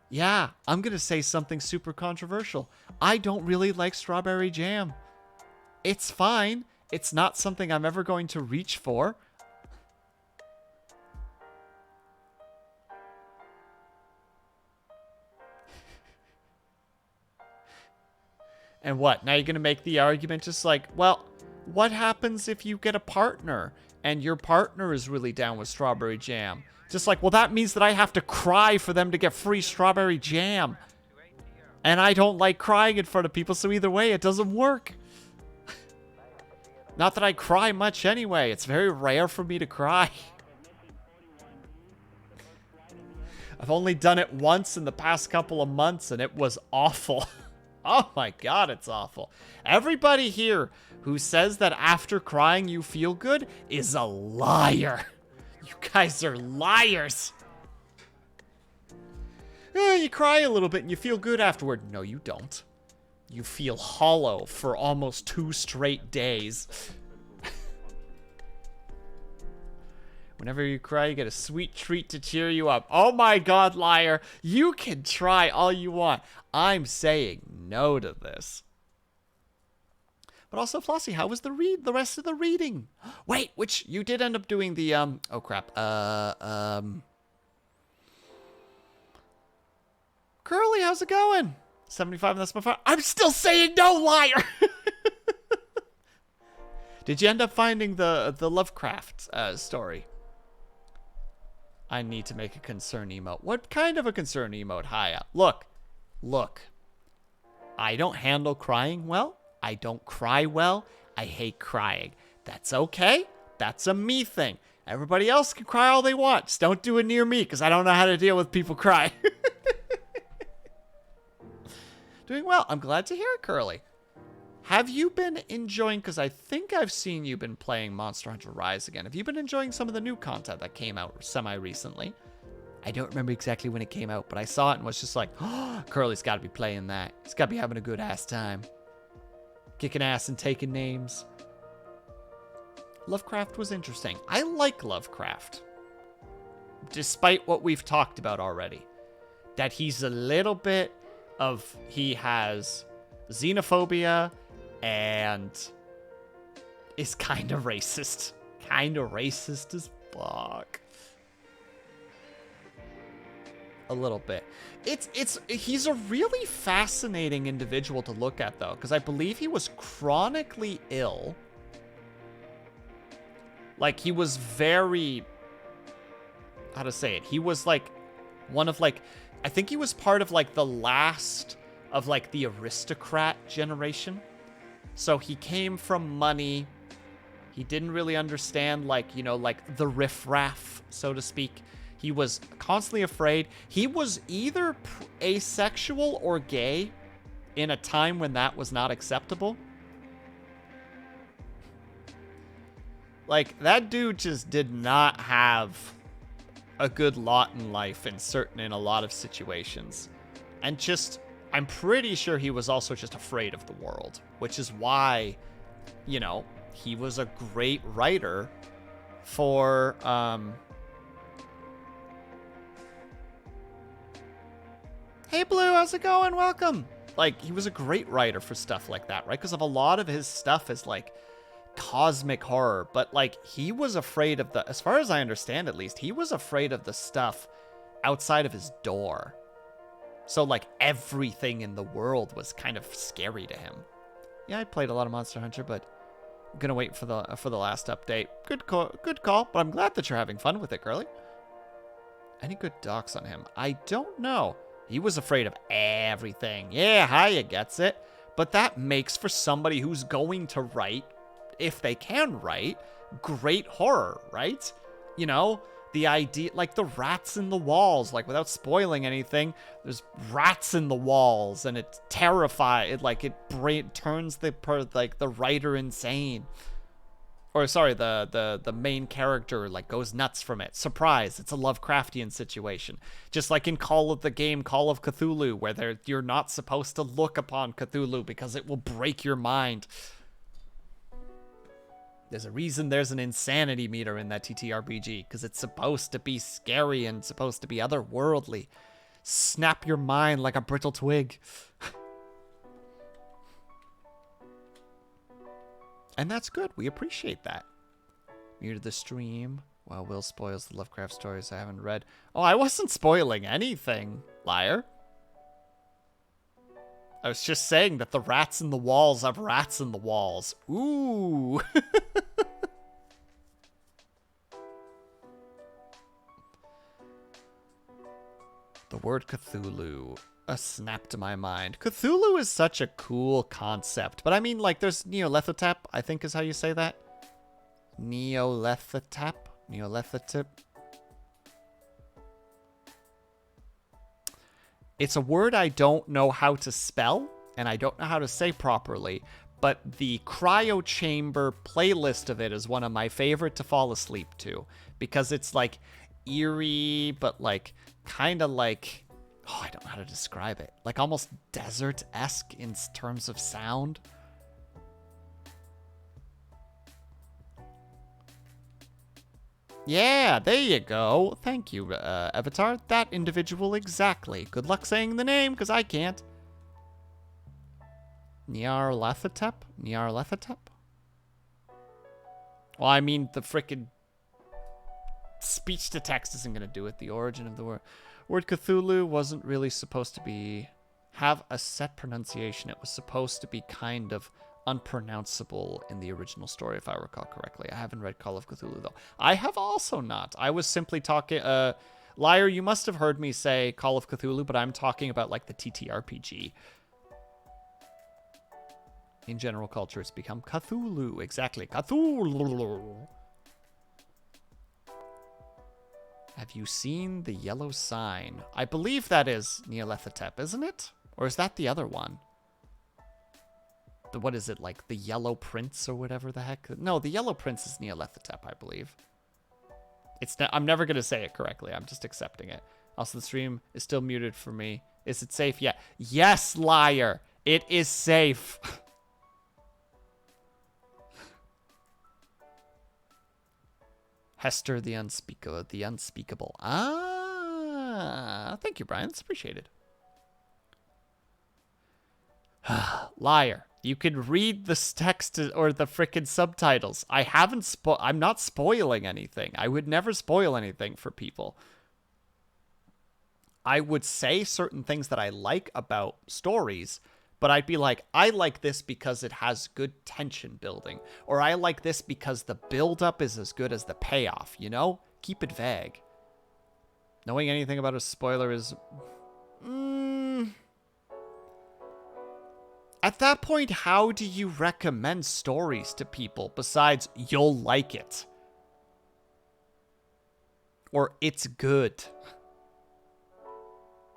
Yeah, I'm going to say something super controversial. I don't really like strawberry jam. It's fine. It's not something I'm ever going to reach for. And what? Now you're going to make the argument just like, well, what happens if you get a partner and your partner is really down with strawberry jam? Just like, well, that means that I have to cry for them to get free strawberry jam. And I don't like crying in front of people, so either way, it doesn't work. Not that I cry much anyway. It's very rare for me to cry. I've only done it once in the past couple of months, and it was awful. Oh my god, it's awful. Everybody here who says that after crying you feel good is a liar. You guys are liars. You cry a little bit and you feel good afterward. No, you don't. You feel hollow for almost 2 straight days. Whenever you cry, you get a sweet treat to cheer you up. Oh my god, liar. You can try all you want. I'm saying no to this. But also, Flossie, how was the rest of the reading? Wait, which you did end up doing the, oh crap. Curly, how's it going? 75 and that's my fire. I'm still saying no, liar! Did you end up finding the Lovecraft story? I need to make a concern emote. What kind of a concern emote, Haya? Look. I don't handle crying well. I don't cry well. I hate crying. That's okay. That's a me thing. Everybody else can cry all they want. Just don't do it near me, because I don't know how to deal with people crying. Doing well. I'm glad to hear it, Curly. Have you been enjoying, because I think I've seen you been playing Monster Hunter Rise again. Have you been enjoying some of the new content that came out semi-recently? I don't remember exactly when it came out, but I saw it and was just like, oh, Curly's got to be playing that. He's got to be having a good ass time. Kicking ass and taking names. Lovecraft was interesting. I like Lovecraft. Despite what we've talked about already. That he's a little bit of... He has xenophobia and is kind of racist. Kind of racist as fuck. A little bit. He's a really fascinating individual to look at, though, because I believe he was chronically ill. Like, he was very... How to say it? He was, like, one of, like... I think he was part of, like, the last of, like, the aristocrat generation. So he came from money. He didn't really understand, like, you know, like, the riffraff, so to speak. He was constantly afraid. He was either asexual or gay in a time when that was not acceptable. Like, that dude just did not have a good lot in life in a lot of situations. And just, I'm pretty sure he was also just afraid of the world, which is why, you know, he was a great writer for, Hey, Blue, how's it going? Welcome. Like, he was a great writer for stuff like that, right? Because of a lot of his stuff is, like, cosmic horror. But, like, he was afraid of the, as far as I understand at least, he was afraid of the stuff outside of his door. So, like, everything in the world was kind of scary to him. Yeah, I played a lot of Monster Hunter, but I'm gonna wait for the last update. Good call, but I'm glad that you're having fun with it, girly. Any good docs on him? I don't know. He was afraid of everything. Yeah, Haya gets it. But that makes for somebody who's going to write, if they can write, great horror, right? You know, the idea, like the rats in the walls, like without spoiling anything, there's rats in the walls and it's terrifying. It turns the writer insane. Or sorry, the main character like goes nuts from it. Surprise, it's a Lovecraftian situation. Just like in Call of Cthulhu, where you're not supposed to look upon Cthulhu because it will break your mind. There's a reason there's an insanity meter in that TTRPG, because it's supposed to be scary and supposed to be otherworldly. Snap your mind like a brittle twig. And that's good. We appreciate that. Muted the stream while Will spoils the Lovecraft stories I haven't read. Oh, I wasn't spoiling anything, liar. I was just saying that the rats in the walls have rats in the walls. Ooh. The word Cthulhu. A snap to my mind. Cthulhu is such a cool concept. But I mean, like, there's Neolithotep, I think is how you say that. Neolithotep? Neolithotep? It's a word I don't know how to spell, and I don't know how to say properly, but the cryo chamber playlist of it is one of my favorite to fall asleep to, because it's, like, eerie, but, like, kind of like... Oh, I don't know how to describe it. Like almost desert-esque in terms of sound. Yeah, there you go. Thank you, Avatar. That individual exactly. Good luck saying the name, because I can't. Nyarlathotep? Nyarlathotep? Well, I mean, the frickin' speech-to-text isn't going to do it. The origin of the word. Word Cthulhu wasn't really supposed to have a set pronunciation. It was supposed to be kind of unpronounceable in the original story, if I recall correctly. I haven't read Call of Cthulhu, though. I have also not. I was simply talking... Liar, you must have heard me say Call of Cthulhu, but I'm talking about, like, the TTRPG. In general culture, it's become Cthulhu. Exactly. Cthulhu. Have you seen the yellow sign? I believe that is Nyarlathotep, isn't it? Or is that the other one? What is it, like the Yellow Prince or whatever the heck? No, the Yellow Prince is Nyarlathotep, I believe. I'm never going to say it correctly. I'm just accepting it. Also, the stream is still muted for me. Is it safe? Yeah. Yes, liar. It is safe. Hester the Unspeakable. Ah, thank you, Brian. That's appreciated. Liar. You can read the text or the frickin' subtitles. I'm not spoiling anything. I would never spoil anything for people. I would say certain things that I like about stories, but I'd be like, I like this because it has good tension building. Or I like this because the build-up is as good as the payoff, you know? Keep it vague. Knowing anything about a spoiler is... At that point, how do you recommend stories to people besides you'll like it? Or it's good?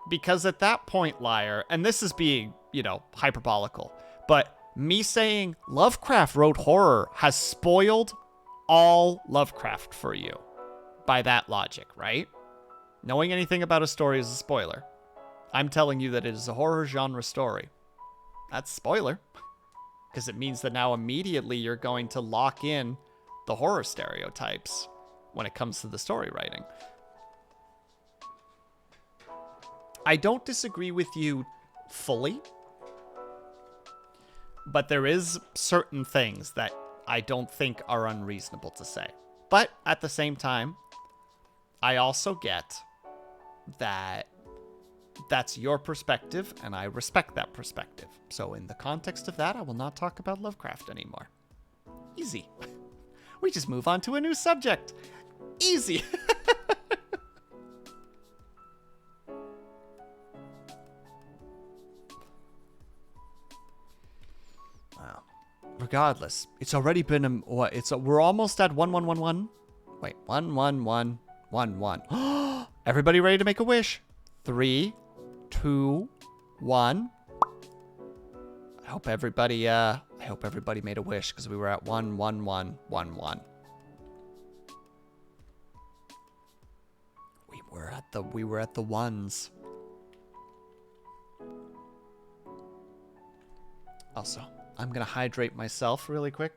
Because at that point, liar, and this is being, hyperbolical, but me saying Lovecraft wrote horror has spoiled all Lovecraft for you. By that logic, right? Knowing anything about a story is a spoiler. I'm telling you that it is a horror genre story. That's spoiler. Because it means that now immediately you're going to lock in the horror stereotypes when it comes to the story writing. I don't disagree with you fully, but there is certain things that I don't think are unreasonable to say. But at the same time, I also get that that's your perspective, and I respect that perspective. So in the context of that, I will not talk about Lovecraft anymore. Easy. We just move on to a new subject. Easy. Wow. Regardless, it's already been we're almost at 1111. Wait, 11111. Everybody ready to make a wish? 3, 2, 1. I hope everybody made a wish because we were at 11111. We were at the ones. Also, I'm gonna hydrate myself really quick.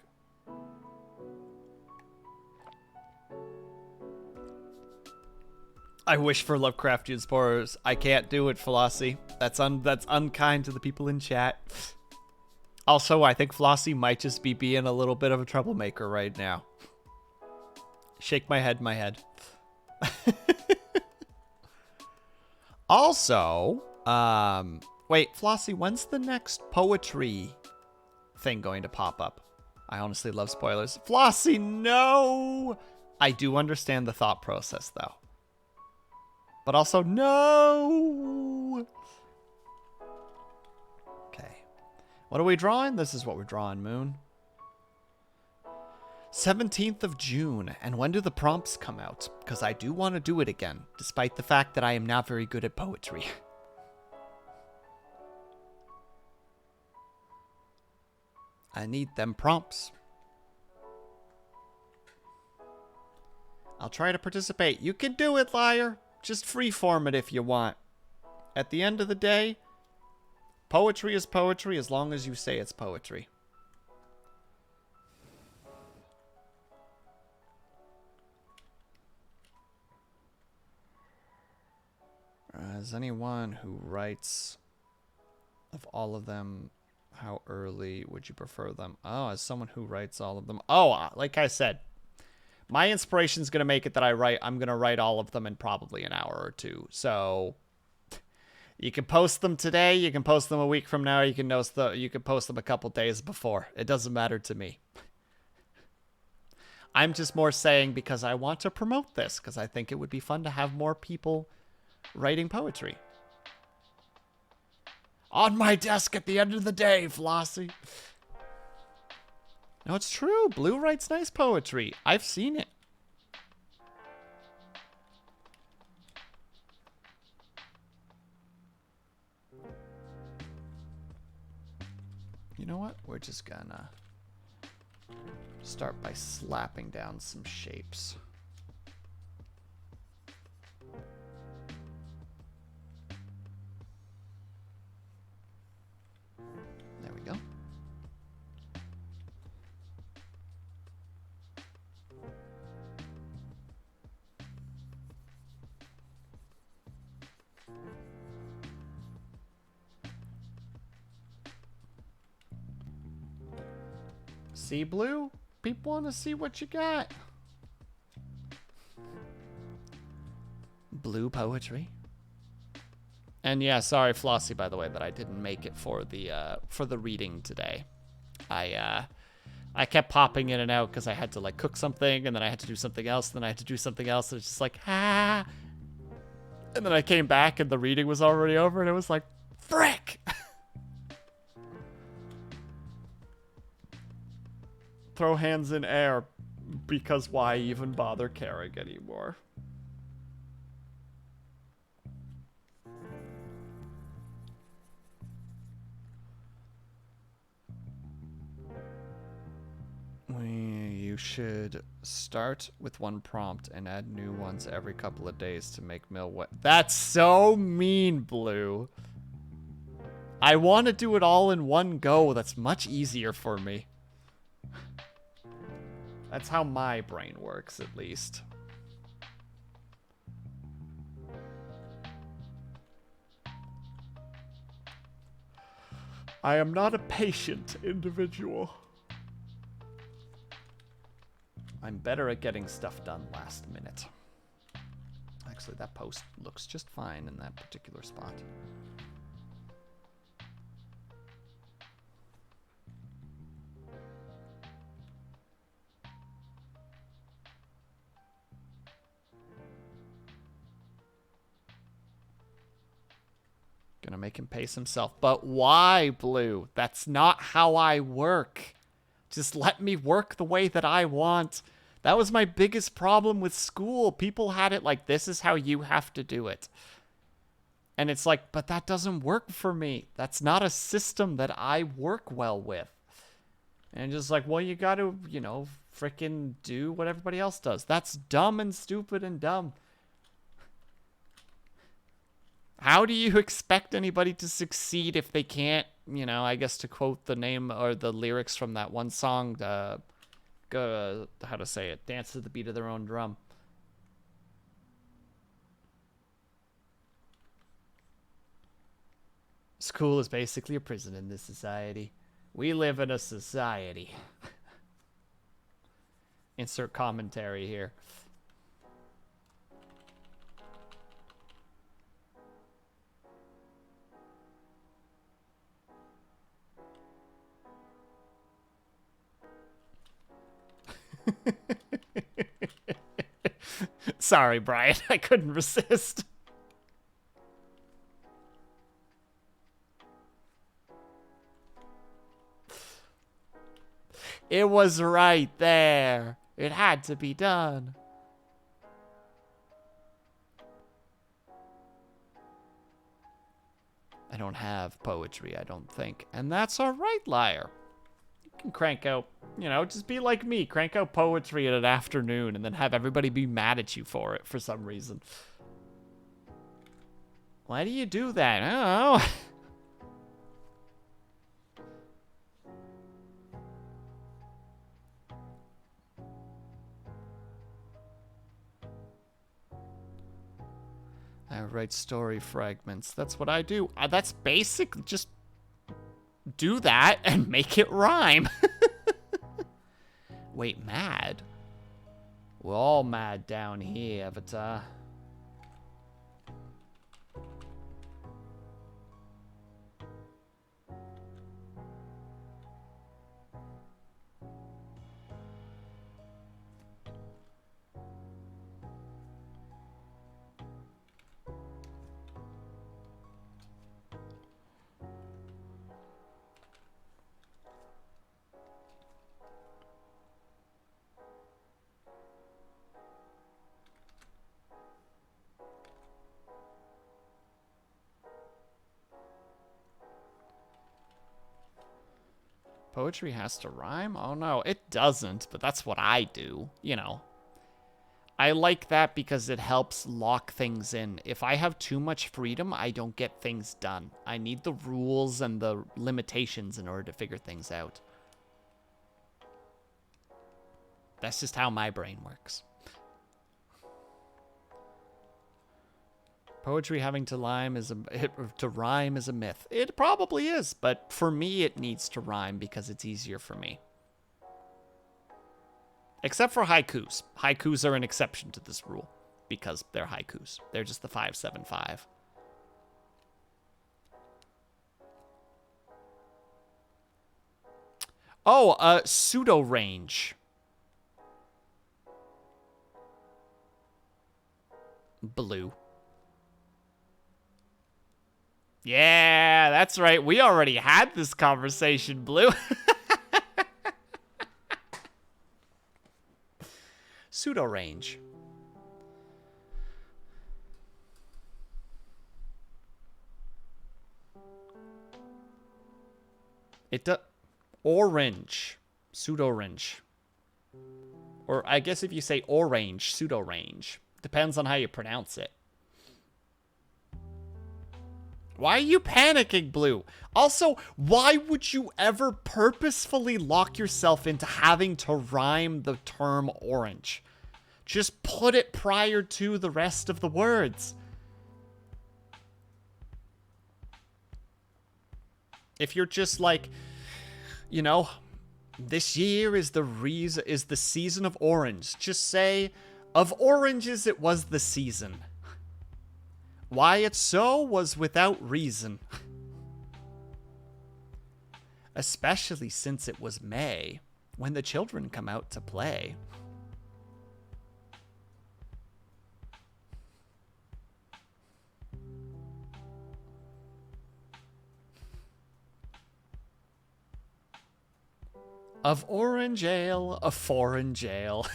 I wish for Lovecraftian spores. I can't do it, Flossie. That's unkind to the people in chat. Also, I think Flossie might just be being a little bit of a troublemaker right now. Shake my head, Also, wait, Flossie, when's the next poetry thing going to pop up? I honestly love spoilers. Flossie, no! I do understand the thought process, though. But also, no! Okay. What are we drawing? This is what we're drawing, Moon. 17th of June. And when do the prompts come out? Because I do want to do it again, despite the fact that I am not very good at poetry. I need them prompts. I'll try to participate. You can do it, liar. Just freeform it if you want. At the end of the day, poetry is poetry as long as you say it's poetry. As anyone who writes of all of them, how early would you prefer them? Oh, as someone who writes all of them. Oh, like I said, my inspiration's going to make it that I'm going to write all of them in probably an hour or two. So you can post them today, you can post them a week from now, you can post them a couple days before. It doesn't matter to me. I'm just more saying because I want to promote this, because I think it would be fun to have more people writing poetry. On my desk at the end of the day, Flossie. No, it's true. Blue writes nice poetry. I've seen it. You know what? We're just gonna start by slapping down some shapes. There we go. See, Blue? People want to see what you got. Blue poetry. And yeah, sorry, Flossie, by the way, that I didn't make it for the reading today. I kept popping in and out because I had to like cook something, and then I had to do something else, and then I had to do something else, and it's just like, ah. And then I came back, and the reading was already over, and it was like, frick! Throw hands in air, because why even bother caring anymore? You should start with one prompt and add new ones every couple of days to make Mill wet. That's so mean, Blue. I want to do it all in one go. That's much easier for me. That's how my brain works, at least. I am not a patient individual. I'm better at getting stuff done last minute. Actually, that post looks just fine in that particular spot. Gonna make him pace himself. But why, Blue? That's not how I work. Just let me work the way that I want. That was my biggest problem with school. People had it like, this is how you have to do it. And it's like, but that doesn't work for me. That's not a system that I work well with. And just like, well, you gotta, you know, frickin' do what everybody else does. That's dumb and stupid and dumb. How do you expect anybody to succeed if they can't, you know, I guess to quote the name or the lyrics from that one song, how to say it, dance to the beat of their own drum. School is basically a prison in this society. We live in a society. Insert commentary here. Sorry, Brian. I couldn't resist. It was right there. It had to be done. I don't have poetry, I don't think. And that's all right, liar. You can crank out, you know, just be like me. Crank out poetry in an afternoon and then have everybody be mad at you for it for some reason. Why do you do that? I don't know. I write story fragments. That's what I do. That's basic. Just do that and make it rhyme. Wait, mad? We're all mad down here, Avatar. Poetry has to rhyme? Oh no, it doesn't, but that's what I do, you know. I like that because it helps lock things in. If I have too much freedom, I don't get things done. I need the rules and the limitations in order to figure things out. That's just how my brain works. Poetry having to rhyme is a myth. It probably is, but for me it needs to rhyme because it's easier for me. Except for haikus. Haikus are an exception to this rule because they're haikus. They're just the 575. Oh, pseudo range. Blue. Yeah, that's right. We already had this conversation, Blue. Pseudo range. It does. Orange. Pseudo range. Or I guess if you say orange, pseudo range. Depends on how you pronounce it. Why are you panicking, Blue? Also, why would you ever purposefully lock yourself into having to rhyme the term orange? Just put it prior to the rest of the words. If you're just like, you know, this year is the season of orange. Just say, of oranges it was the season. Why it's so was without reason. Especially since it was May, when the children come out to play. Of orange ale, a foreign jail.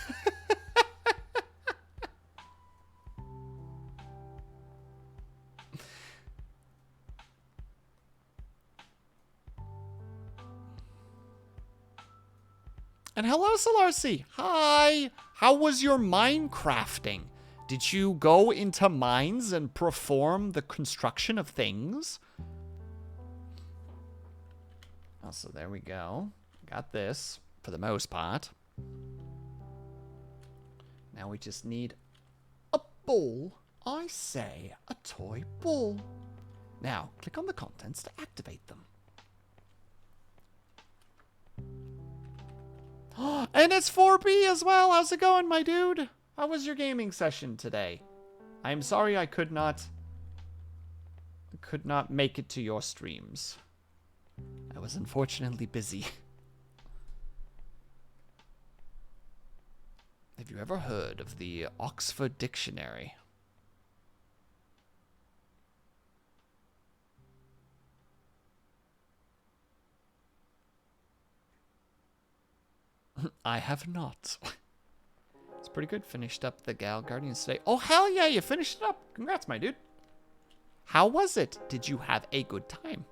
And hello, Solarcy. Hi. How was your Minecrafting? Did you go into mines and perform the construction of things? Oh, so there we go. Got this, for the most part. Now we just need a ball. I say, a toy ball. Now, click on the contents to activate them. And it's 4B as well. How's it going, my dude? How was your gaming session today? I'm sorry I could not make it to your streams. I was unfortunately busy. Have you ever heard of the Oxford Dictionary? I have not. It's pretty good. Finished up the Gal Guardians today. Oh, hell yeah, you finished it up. Congrats, my dude. How was it? Did you have a good time?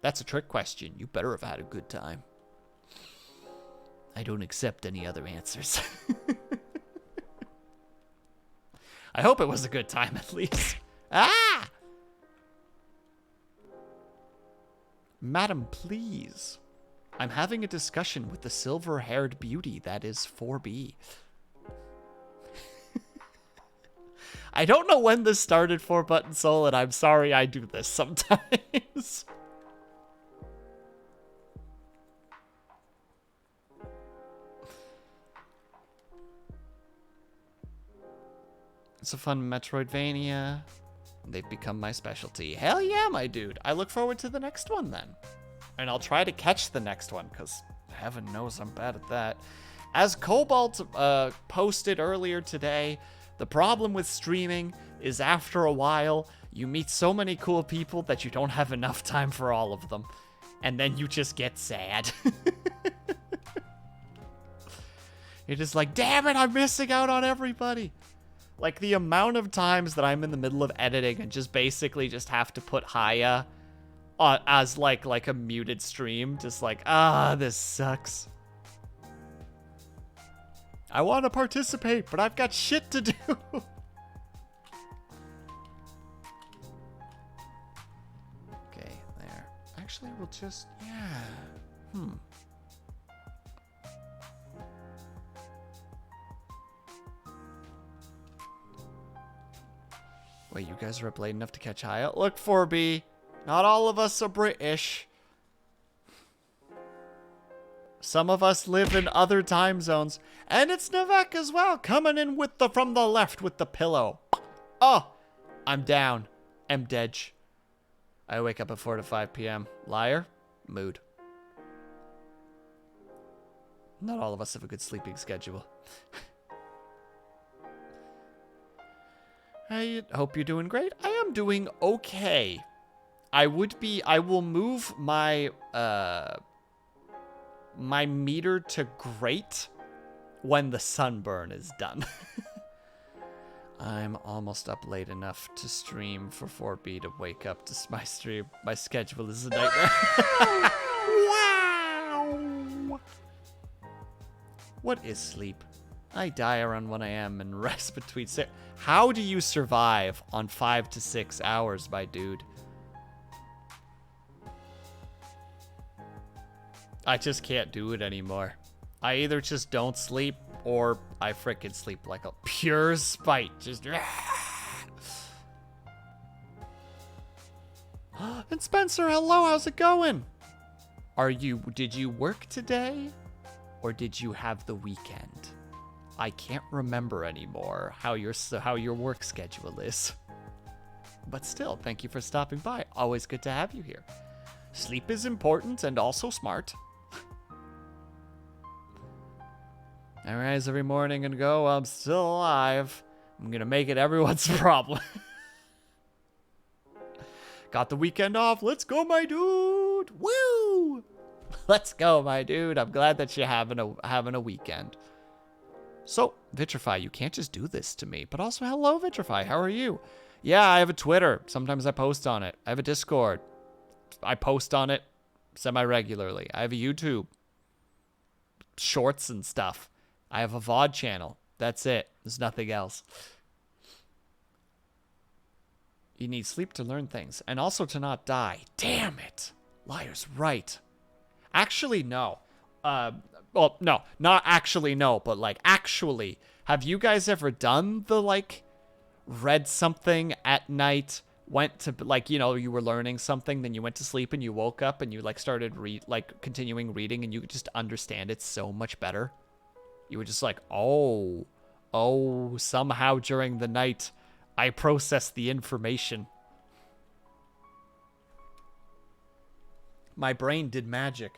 That's a trick question. You better have had a good time. I don't accept any other answers. I hope it was a good time, at least. Ah! Madam, please. I'm having a discussion with the silver-haired beauty that is 4B. I don't know when this started, 4Button Soul, and I'm sorry I do this sometimes. It's a fun Metroidvania. They've become my specialty. Hell yeah, my dude. I look forward to the next one then. And I'll try to catch the next one, because heaven knows I'm bad at that. As Cobalt posted earlier today, the problem with streaming is after a while, you meet so many cool people that you don't have enough time for all of them. And then you just get sad. You're just like, damn it, I'm missing out on everybody. Like, the amount of times that I'm in the middle of editing and just basically just have to put Haya as like a muted stream, just like, this sucks. I want to participate, but I've got shit to do. Okay, there. Actually, we'll just, yeah. Wait, you guys are up late enough to catch Haya? Look, 4B. Not all of us are British. Some of us live in other time zones. And it's Navek as well, coming in with from the left with the pillow. Oh, I'm down. I'm dead. I wake up at 4 to 5 p.m. Liar. Mood. Not all of us have a good sleeping schedule. I hope you're doing great. I am doing okay. I will move my my meter to great when the sunburn is done. I'm almost up late enough to stream for 4B to wake up to my stream. My schedule is a nightmare. Wow! What is sleep? I die around 1 a.m. and rest between 6. How do you survive on 5 to 6 hours, my dude? I just can't do it anymore. I either just don't sleep or I frickin' sleep like a pure spite. Just. And Spencer, hello, how's it going? Did you work today? Or did you have the weekend? I can't remember anymore how your work schedule is. But still, thank you for stopping by. Always good to have you here. Sleep is important and also smart. I rise every morning and go, I'm still alive. I'm gonna make it everyone's problem. Got the weekend off. Let's go, my dude. Woo! Let's go, my dude. I'm glad that you're having a weekend. So, Vitrify, you can't just do this to me. But also, hello, Vitrify. How are you? Yeah, I have a Twitter. Sometimes I post on it. I have a Discord. I post on it semi-regularly. I have a YouTube. Shorts and stuff. I have a VOD channel. That's it. There's nothing else. You need sleep to learn things. And also to not die. Damn it. Liar's right. Actually, no. Well, no. Not actually, no. But, like, actually. Have you guys ever done the, like, read something at night, went to, like, you know, you were learning something, then you went to sleep and you woke up and you, like, started continuing reading and you could just understand it so much better? You were just like, oh, somehow during the night, I processed the information. My brain did magic.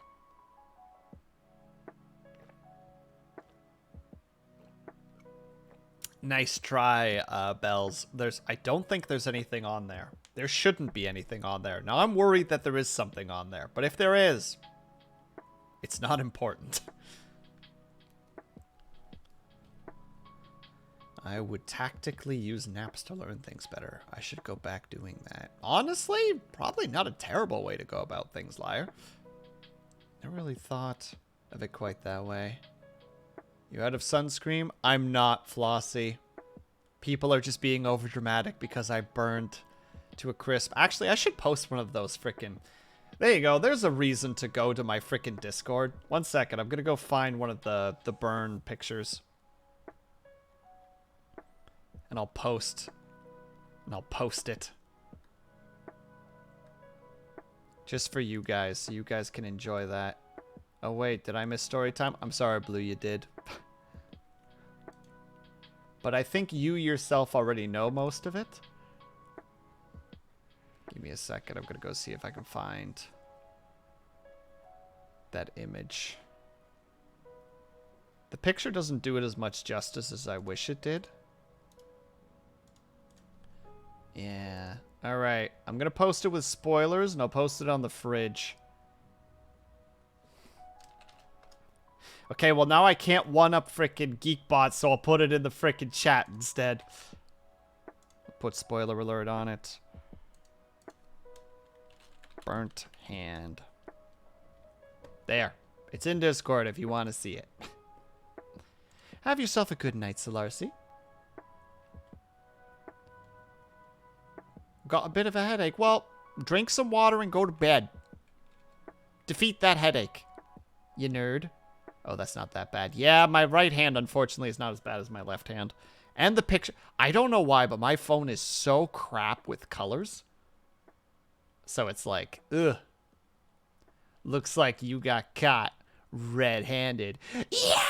Nice try, Bells. I don't think there's anything on there. There shouldn't be anything on there. Now, I'm worried that there is something on there. But if there is, it's not important. I would tactically use naps to learn things better. I should go back doing that. Honestly, probably not a terrible way to go about things, Liar. Never really thought of it quite that way. You out of sunscreen? I'm not, Flossie. People are just being overdramatic because I burned to a crisp. Actually, I should post one of those frickin'... There you go. There's a reason to go to my frickin' Discord. One second. I'm gonna go find one of the burn pictures. And I'll post it. Just for you guys, so you guys can enjoy that. Oh wait, did I miss story time? I'm sorry, Blue, you did. But I think you yourself already know most of it. Give me a second, I'm gonna go see if I can find that image. The picture doesn't do it as much justice as I wish it did. Yeah. Alright. I'm going to post it with spoilers, and I'll post it on the fridge. Okay, well, now I can't one-up frickin' Geekbot, so I'll put it in the frickin' chat instead. Put spoiler alert on it. Burnt hand. There. It's in Discord if you want to see it. Have yourself a good night, Solarcy. Got a bit of a headache. Well, drink some water and go to bed. Defeat that headache, you nerd. Oh, that's not that bad. Yeah, my right hand, unfortunately, is not as bad as my left hand. And the picture... I don't know why, but my phone is so crap with colors. So it's like, ugh. Looks like you got caught red-handed. Yeah!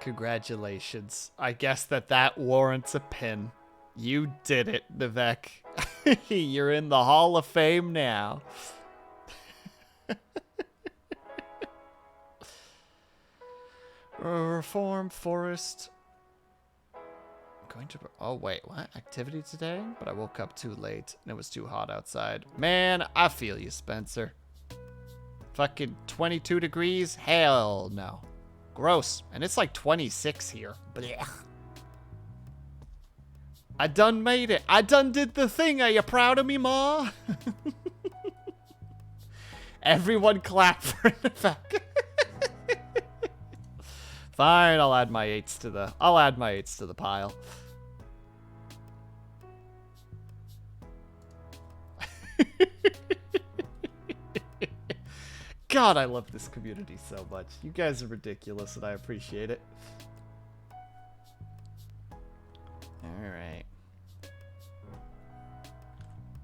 Congratulations. I guess that warrants a pin. You did it, Nivek. You're in the Hall of Fame now. Reform Forest. Going to... Oh, wait. What? Activity today? But I woke up too late and it was too hot outside. Man, I feel you, Spencer. Fucking 22 degrees? Hell no. Gross. And it's like 26 here. Blech. I done made it. I done did the thing. Are you proud of me, Ma? Everyone clap for Nivek. Fine, I'll add my 8s to the pile. God, I love this community so much. You guys are ridiculous, and I appreciate it. Alright.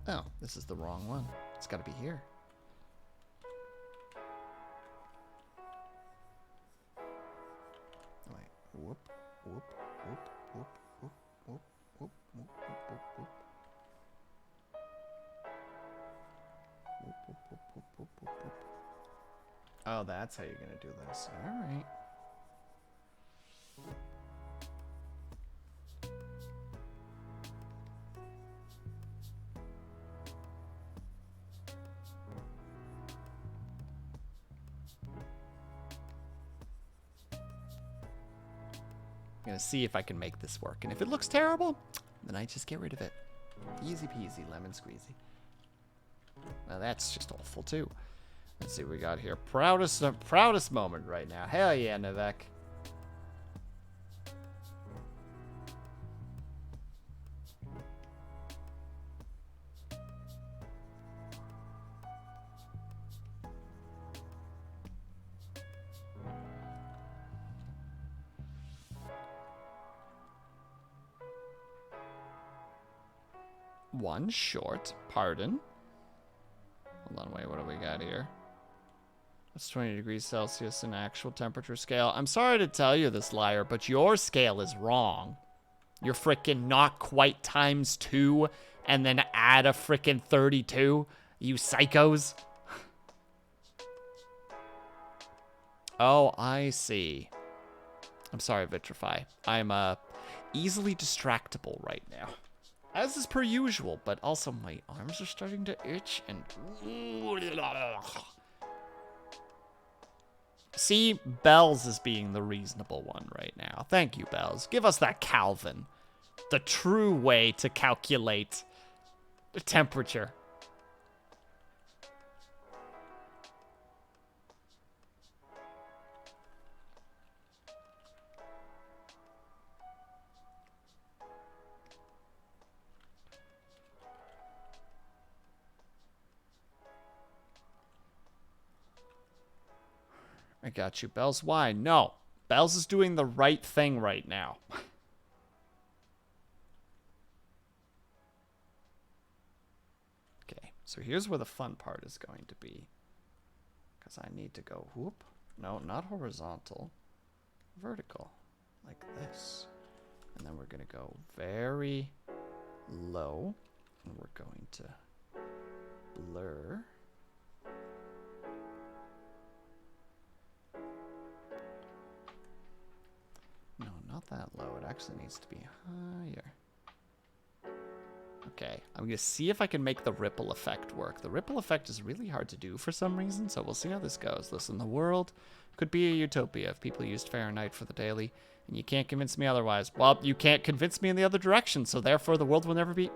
Oh, this is the wrong one. It's gotta be here. Wait. Whoop, whoop, whoop, whoop, whoop, whoop, whoop, whoop, whoop, whoop, whoop. Whoop, whoop, whoop, whoop, whoop, whoop, whoop. Oh, that's how you're gonna do this. Alright. I'm gonna see if I can make this work. And if it looks terrible, then I just get rid of it. Easy peasy, lemon squeezy. Well, that's just awful too. Let's see what we got here. Proudest moment right now. Hell yeah, Nivek. One short, pardon. Hold on, wait, what do we got here? That's 20 degrees Celsius in actual temperature scale. I'm sorry to tell you this, liar, but your scale is wrong. You're frickin' not quite times 2 and then add a frickin' 32. You psychos. Oh, I see. I'm sorry, Vitrify. I'm easily distractible right now. As is per usual, but also my arms are starting to itch and... See, Bells is being the reasonable one right now. Thank you, Bells. Give us that Calvin. The true way to calculate the temperature. I got you, Bells. Why? No. Bells is doing the right thing right now. Okay, so here's where the fun part is going to be. Because I need to go whoop. No, not horizontal. Vertical. Like this. And then we're going to go very low. And we're going to blur. No, not that low. It actually needs to be higher. Okay, I'm going to see if I can make the ripple effect work. The ripple effect is really hard to do for some reason, so we'll see how this goes. Listen, the world could be a utopia if people used Fahrenheit for the daily, and you can't convince me otherwise. Well, you can't convince me in the other direction, so therefore the world will never be...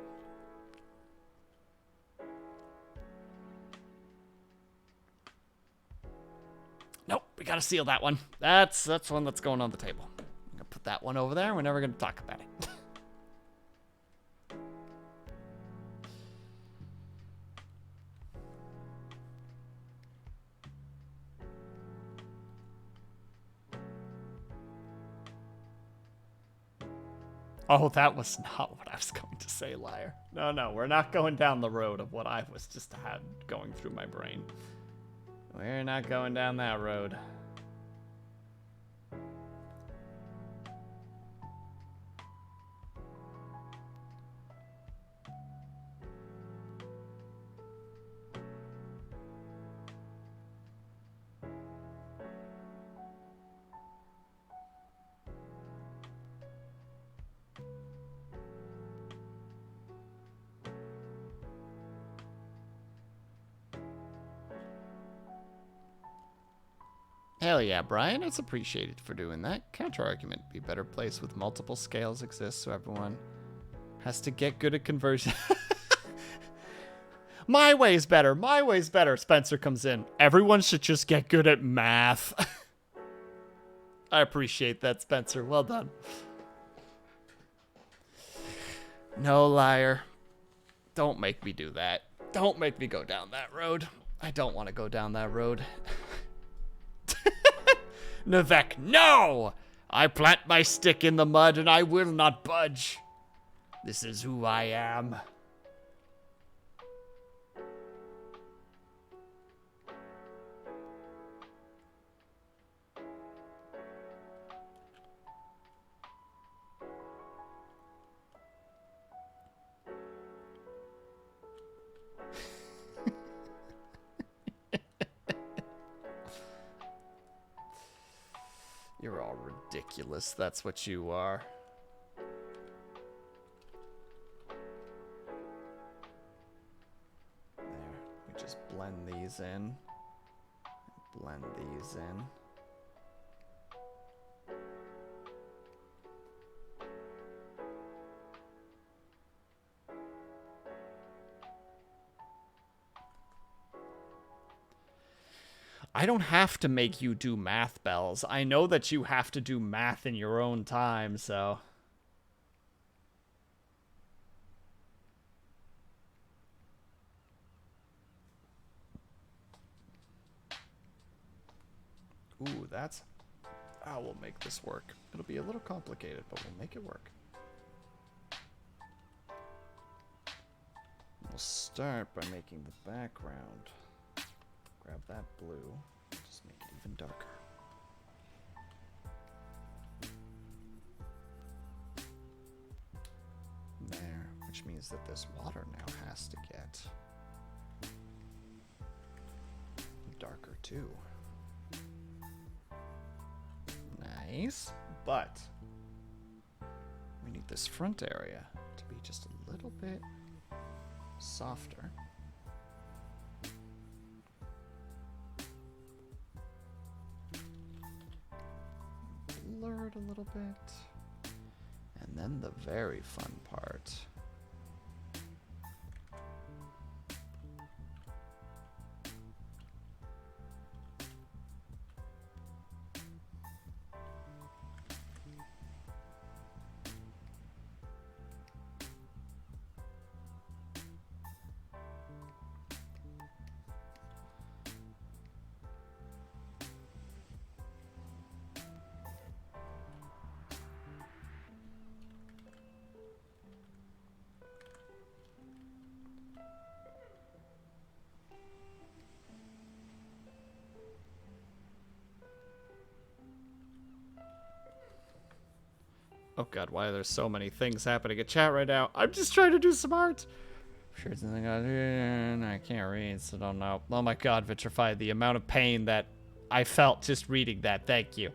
Nope, we gotta seal that one. That's one that's going on the table. I'm gonna put that one over there, and we're never gonna talk about it. Oh, that was not what I was going to say, liar. No, we're not going down the road of what I was just had going through my brain. We're not going down that road. Hell yeah, Brian. It's appreciated for doing that. Counter-argument. Be a better place with multiple scales exist so everyone has to get good at conversion. My way's better. My way's better. Spencer comes in. Everyone should just get good at math. I appreciate that, Spencer. Well done. No, liar. Don't make me do that. Don't make me go down that road. I don't want to go down that road. Navek, no! I plant my stick in the mud and I will not budge. This is who I am. You're all ridiculous. That's what you are. There. We just blend these in. Blend these in. I don't have to make you do math, Bells. I know that you have to do math in your own time, so... Ooh, that's how we'll make this work. It'll be a little complicated, but we'll make it work. We'll start by making the background. Grab that blue, just make it even darker. There, which means that this water now has to get darker too. Nice, but we need this front area to be just a little bit softer. Blur it a little bit. And then the very fun part. Oh god, why are there so many things happening in chat right now? I'm just trying to do some art. Sure, it's nothing I can't read, so don't know. Oh my god, Vitrified, the amount of pain that I felt just reading that. Thank you.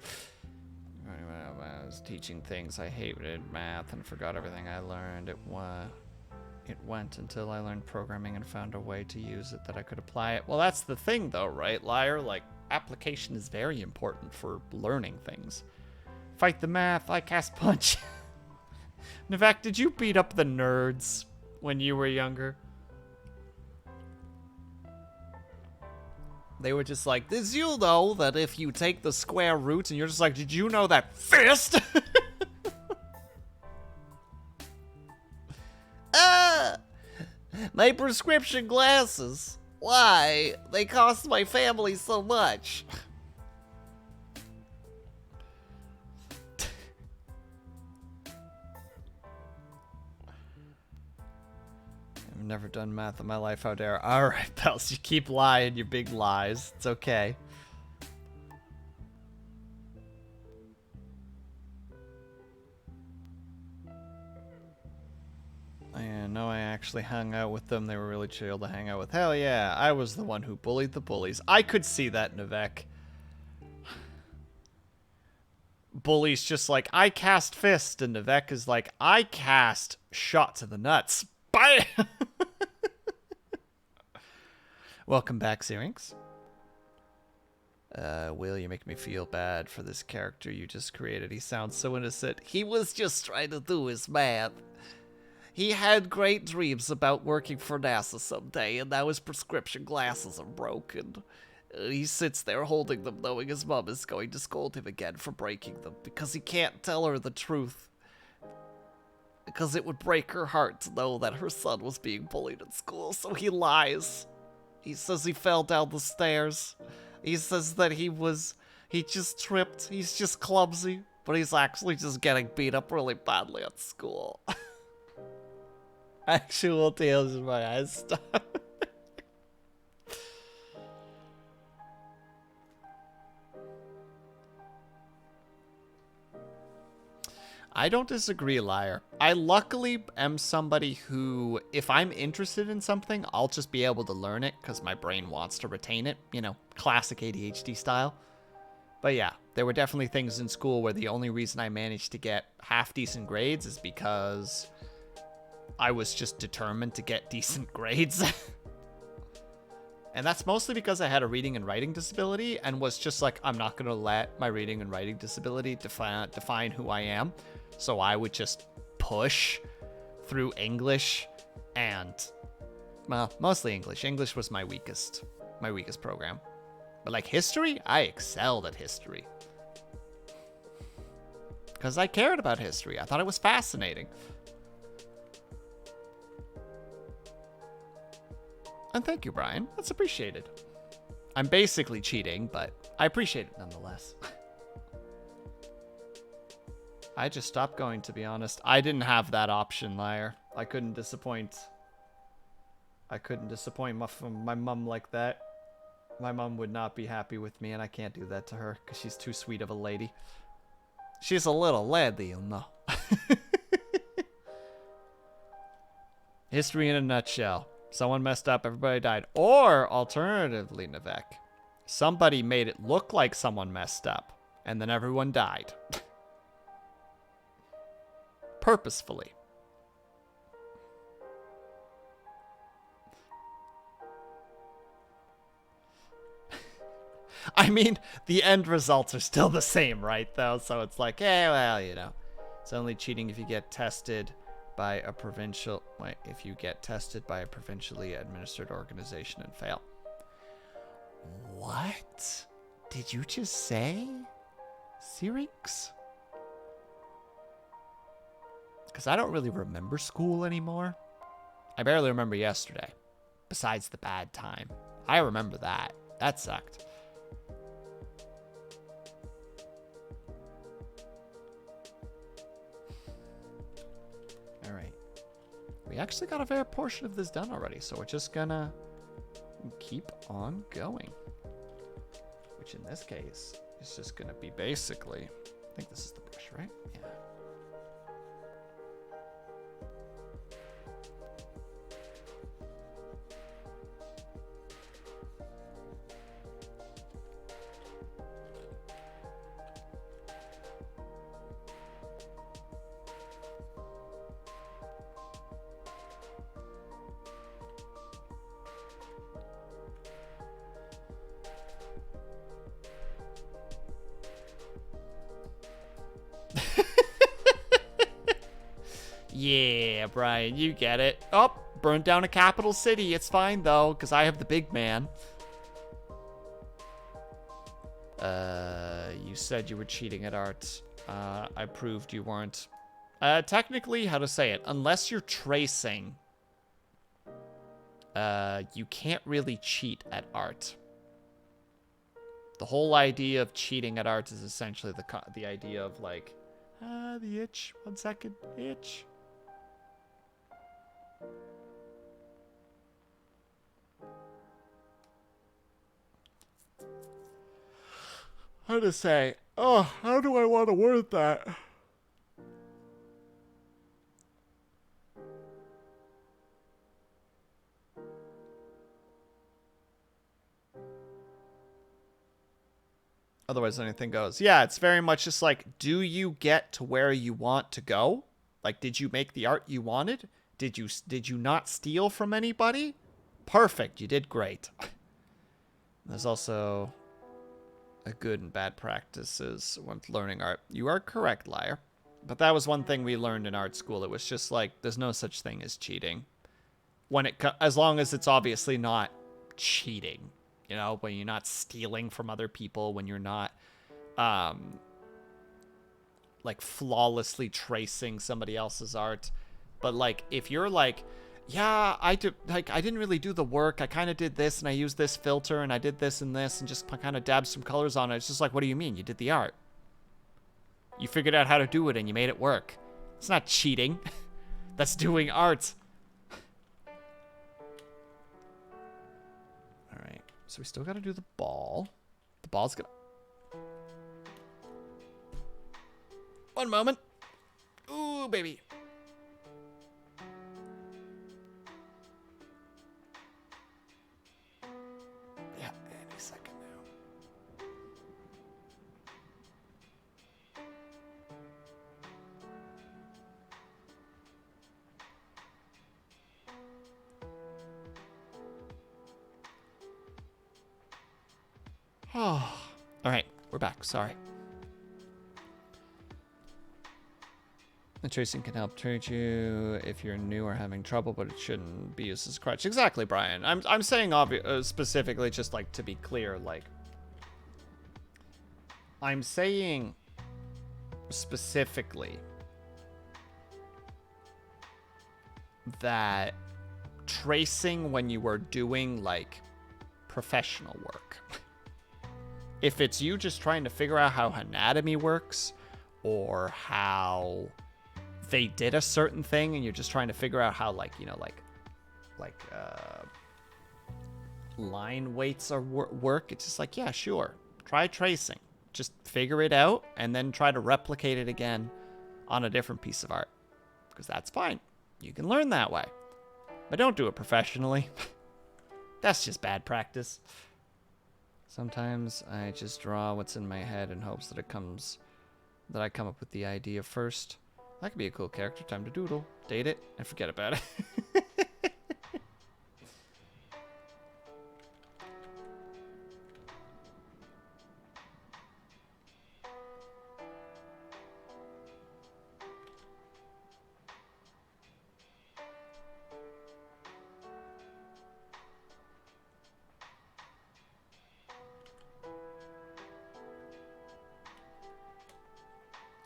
I was teaching things. I hated math and forgot everything I learned. It went until I learned programming and found a way to use it that I could apply it. Well, that's the thing though, right, Liar? Like, application is very important for learning things. Fight the math, I cast punch. Navek, did you beat up the nerds when you were younger? They were just like, did you know that if you take the square root, and you're just like, did you know that fist? My prescription glasses. Why? They cost my family so much. I've never done math in my life, how dare. Alright, pals, you keep lying your big lies. It's okay. Yeah, no, I actually hung out with them. They were really chill to hang out with. Hell yeah, I was the one who bullied the bullies. I could see that, Navek. Bully's just like, I cast fist, and Navek is like, I cast shot to the nuts. Bye! Welcome back, Syrinx. Will, you make me feel bad for this character you just created. He sounds so innocent. He was just trying to do his math. He had great dreams about working for NASA someday, and now his prescription glasses are broken. He sits there holding them, knowing his mom is going to scold him again for breaking them, because he can't tell her the truth. because it would break her heart to know that her son was being bullied at school, so he lies. He says he fell down the stairs. He says that he just tripped. He's just clumsy, but he's actually just getting beat up really badly at school. Actual tears in my eyes stop. I don't disagree, liar. I luckily am somebody who, if I'm interested in something, I'll just be able to learn it because my brain wants to retain it. You know, classic ADHD style. But yeah, there were definitely things in school where the only reason I managed to get half-decent grades is because I was just determined to get decent grades. And that's mostly because I had a reading and writing disability and was just like, I'm not going to let my reading and writing disability define who I am. So I would just push through English and, well, mostly English. English was my weakest program. But like history, I excelled at history. Because I cared about history. I thought it was fascinating. And thank you, Brian. That's appreciated. I'm basically cheating, but I appreciate it nonetheless. I just stopped going, to be honest. I didn't have that option, liar. I couldn't disappoint my mom like that. My mom would not be happy with me, and I can't do that to her because she's too sweet of a lady. She's a little lady, you know. History in a nutshell. Someone messed up, everybody died. Or, alternatively, Navek, somebody made it look like someone messed up, and then everyone died. Purposefully. I mean, the end results are still the same, right, though? So it's like, well, you know. It's only cheating if you get tested by a provincially administered organization and fail. What did you just say, Syrinx? Because I don't really remember school anymore. I barely remember yesterday, besides the bad time. I remember that. That sucked. All right. We actually got a fair portion of this done already, so we're just gonna keep on going. Which in this case is just gonna be basically, I think this is the brush, right? Yeah. Yeah, Brian, you get it. Oh, burned down a capital city. It's fine, though, because I have the big man. You said you were cheating at art. I proved you weren't. Technically, how to say it? Unless you're tracing, you can't really cheat at art. The whole idea of cheating at art is essentially the idea of, like, the itch. 1 second. Itch. How to say? Oh, how do I want to word that? Otherwise, anything goes. Yeah, it's very much just like, do you get to where you want to go? Like, did you make the art you wanted? Did you not steal from anybody? Perfect, you did great. There's also a good and bad practices when learning art. You are correct, liar. But that was one thing we learned in art school. It was just like, there's no such thing as cheating. As long as it's obviously not cheating. You know, when you're not stealing from other people, when you're not, like, flawlessly tracing somebody else's art. But like, if you're like, yeah, I didn't really do the work. I kind of did this, and I used this filter, and I did this and this, and just kind of dabbed some colors on it. It's just like, what do you mean? You did the art. You figured out how to do it, and you made it work. It's not cheating. That's doing art. All right, so we still got to do the ball. The ball's gonna... One moment. Ooh, baby. Yeah, any second now. Oh, all right, we're back. Sorry. The tracing can help treat you if you're new or having trouble, but it shouldn't be used as a crutch. Exactly, Brian. I'm saying specifically, just like to be clear, like I'm saying specifically that tracing when you are doing like professional work. If it's you just trying to figure out how anatomy works or how they did a certain thing and you're just trying to figure out how, like, you know, like line weights are work, it's just like, yeah, sure, try tracing, just figure it out and then try to replicate it again on a different piece of art, because that's fine, you can learn that way, but don't do it professionally. That's just bad practice. Sometimes I just draw what's in my head in hopes that I come up with the idea first. That could be a cool character. Time to doodle, date it, and forget about it.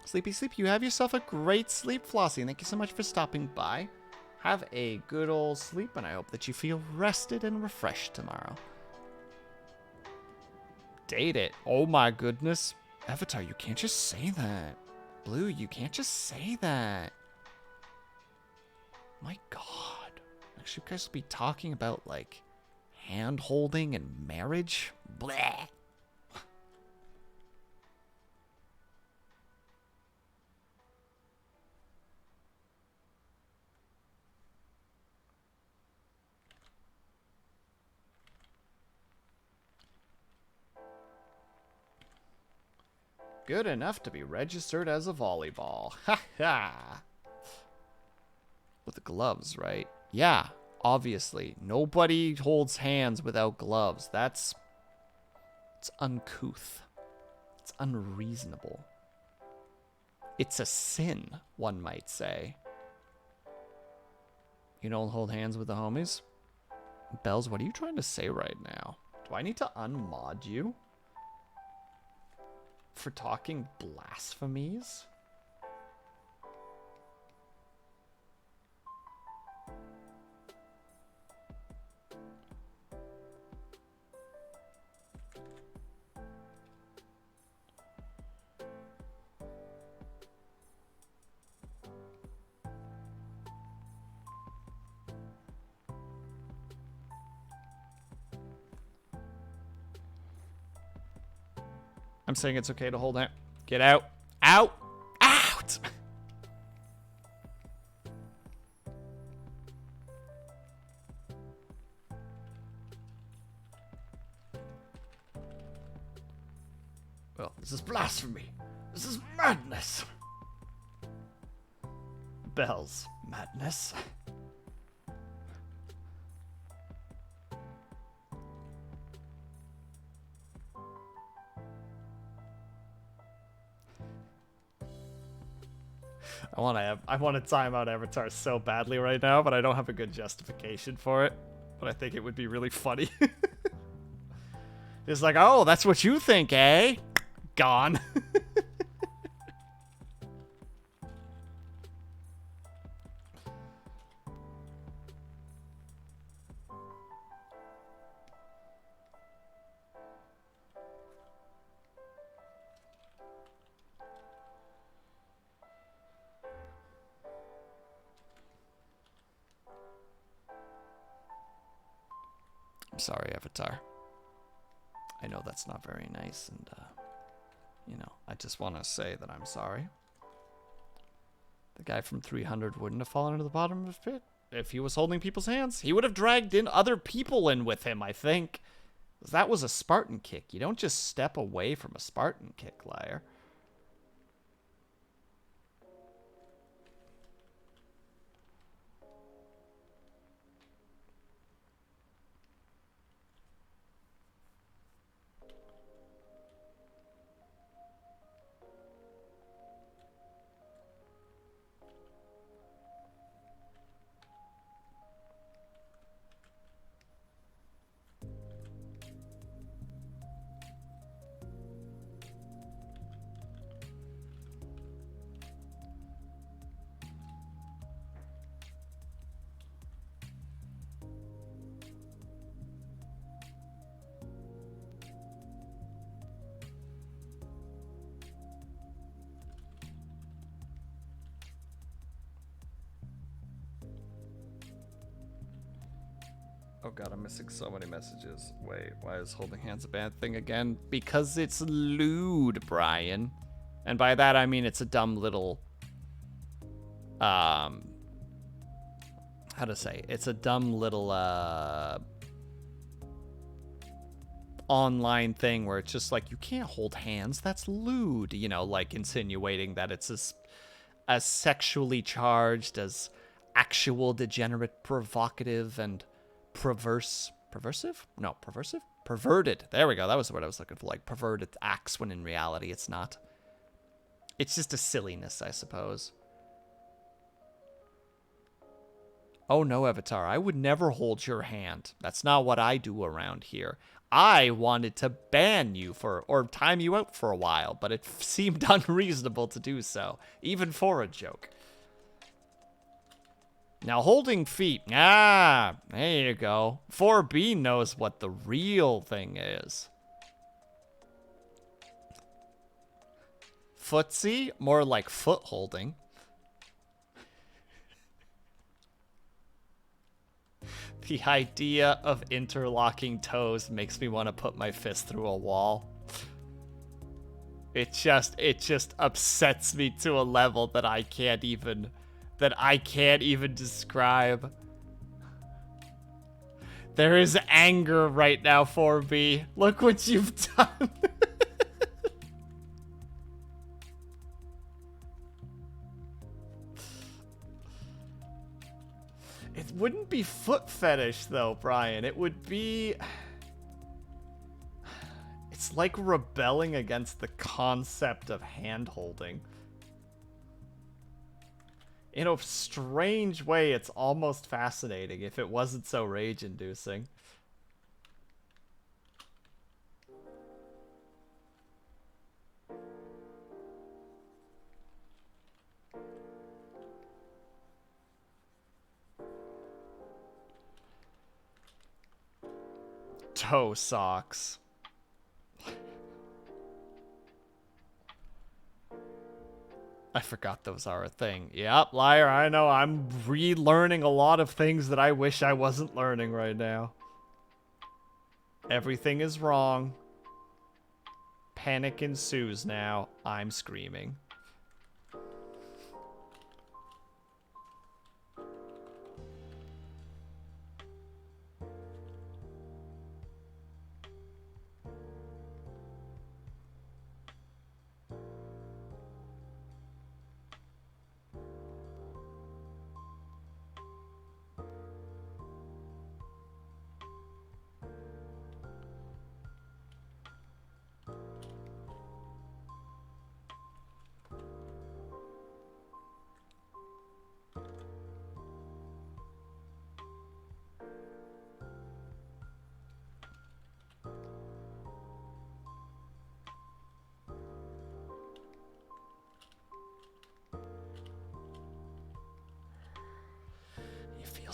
Sleepy sleep, you have yourself a great sleep, Flossie. Thank you so much for stopping by. Have a good old sleep, and I hope that you feel rested and refreshed tomorrow. Date it. Oh my goodness. Avatar, you can't just say that. Blue, you can't just say that. My God. Next, you guys will be talking about, like, hand holding and marriage? Bleh. Good enough to be registered as a volleyball. Ha ha. With the gloves, right? Yeah, obviously. Nobody holds hands without gloves. It's uncouth. It's unreasonable. It's a sin, one might say. You don't hold hands with the homies? Bells, what are you trying to say right now? Do I need to unmod you? For talking blasphemies? I'm saying it's okay to hold it. Get out. Out. Out. Well, this is blasphemy. This is madness. Bells. Madness. I want to time out Avatar so badly right now, but I don't have a good justification for it. But I think it would be really funny. It's like, oh, that's what you think, eh? Gone. I'm sorry, Avatar. I know that's not very nice, and, you know, I just want to say that I'm sorry. The guy from 300 wouldn't have fallen into the bottom of the pit if he was holding people's hands. He would have dragged in other people in with him, I think. That was a Spartan kick. You don't just step away from a Spartan kick, liar. Oh god, I'm missing so many messages. Wait, why is holding hands a bad thing again? Because it's lewd, Brian. And by that I mean it's a dumb little... how to say? It's a dumb little, online thing where it's just like, you can't hold hands, that's lewd. You know, like insinuating that it's as sexually charged, as actual degenerate, provocative, and... perversive? No, perversive? Perverted. There we go. That was the word I was looking for. Like, perverted acts when in reality it's not. It's just a silliness, I suppose. Oh no, Avatar. I would never hold your hand. That's not what I do around here. I wanted to ban you or time you out for a while, but it seemed unreasonable to do so, even for a joke. Now, holding feet. Ah, there you go. 4B knows what the real thing is. Footsie? More like foot holding. The idea of interlocking toes makes me want to put my fist through a wall. It just upsets me to a level that I can't even describe. There is anger right now, 4B. Look what you've done. It wouldn't be foot fetish, though, Brian. It would be... It's like rebelling against the concept of hand-holding. In a strange way, it's almost fascinating if it wasn't so rage-inducing. Toe socks. I forgot those are a thing. Yep, liar, I know. I'm relearning a lot of things that I wish I wasn't learning right now. Everything is wrong. Panic ensues now. I'm screaming.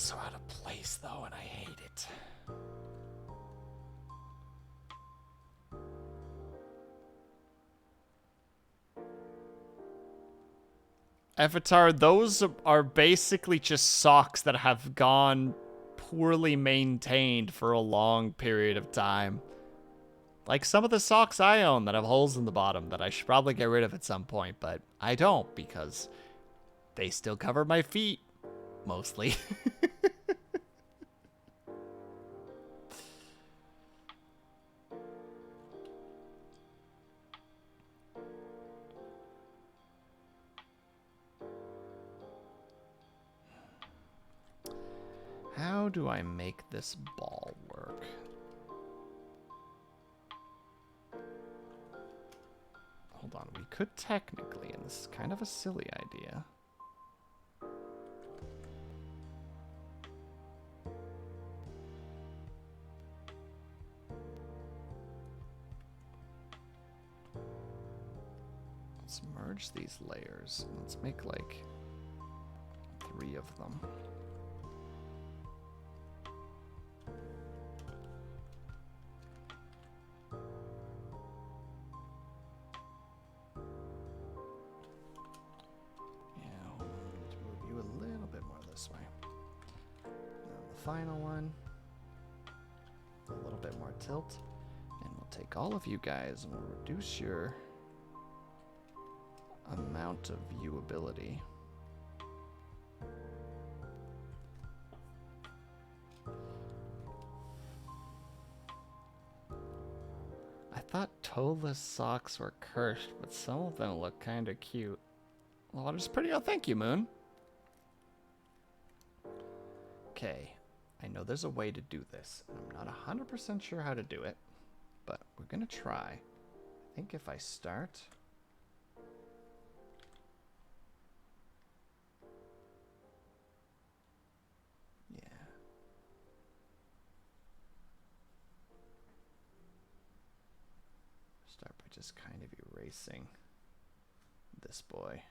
So out of place, though, and I hate it. Avatar, those are basically just socks that have gone poorly maintained for a long period of time. Like some of the socks I own that have holes in the bottom that I should probably get rid of at some point, but I don't because they still cover my feet, mostly. How do I make this ball work? Hold on, we could technically, and this is kind of a silly idea. Let's merge these layers. Let's make like 3 of them. Final one, a little bit more tilt, and we'll take all of you guys and we'll reduce your amount of viewability. I thought toeless socks were cursed, but some of them look kind of cute. The water's pretty. Oh, thank you, Moon. Okay. I know there's a way to do this. I'm not 100% sure how to do it, but we're going to try. I think if I start... Yeah. Start by just kind of erasing this boy.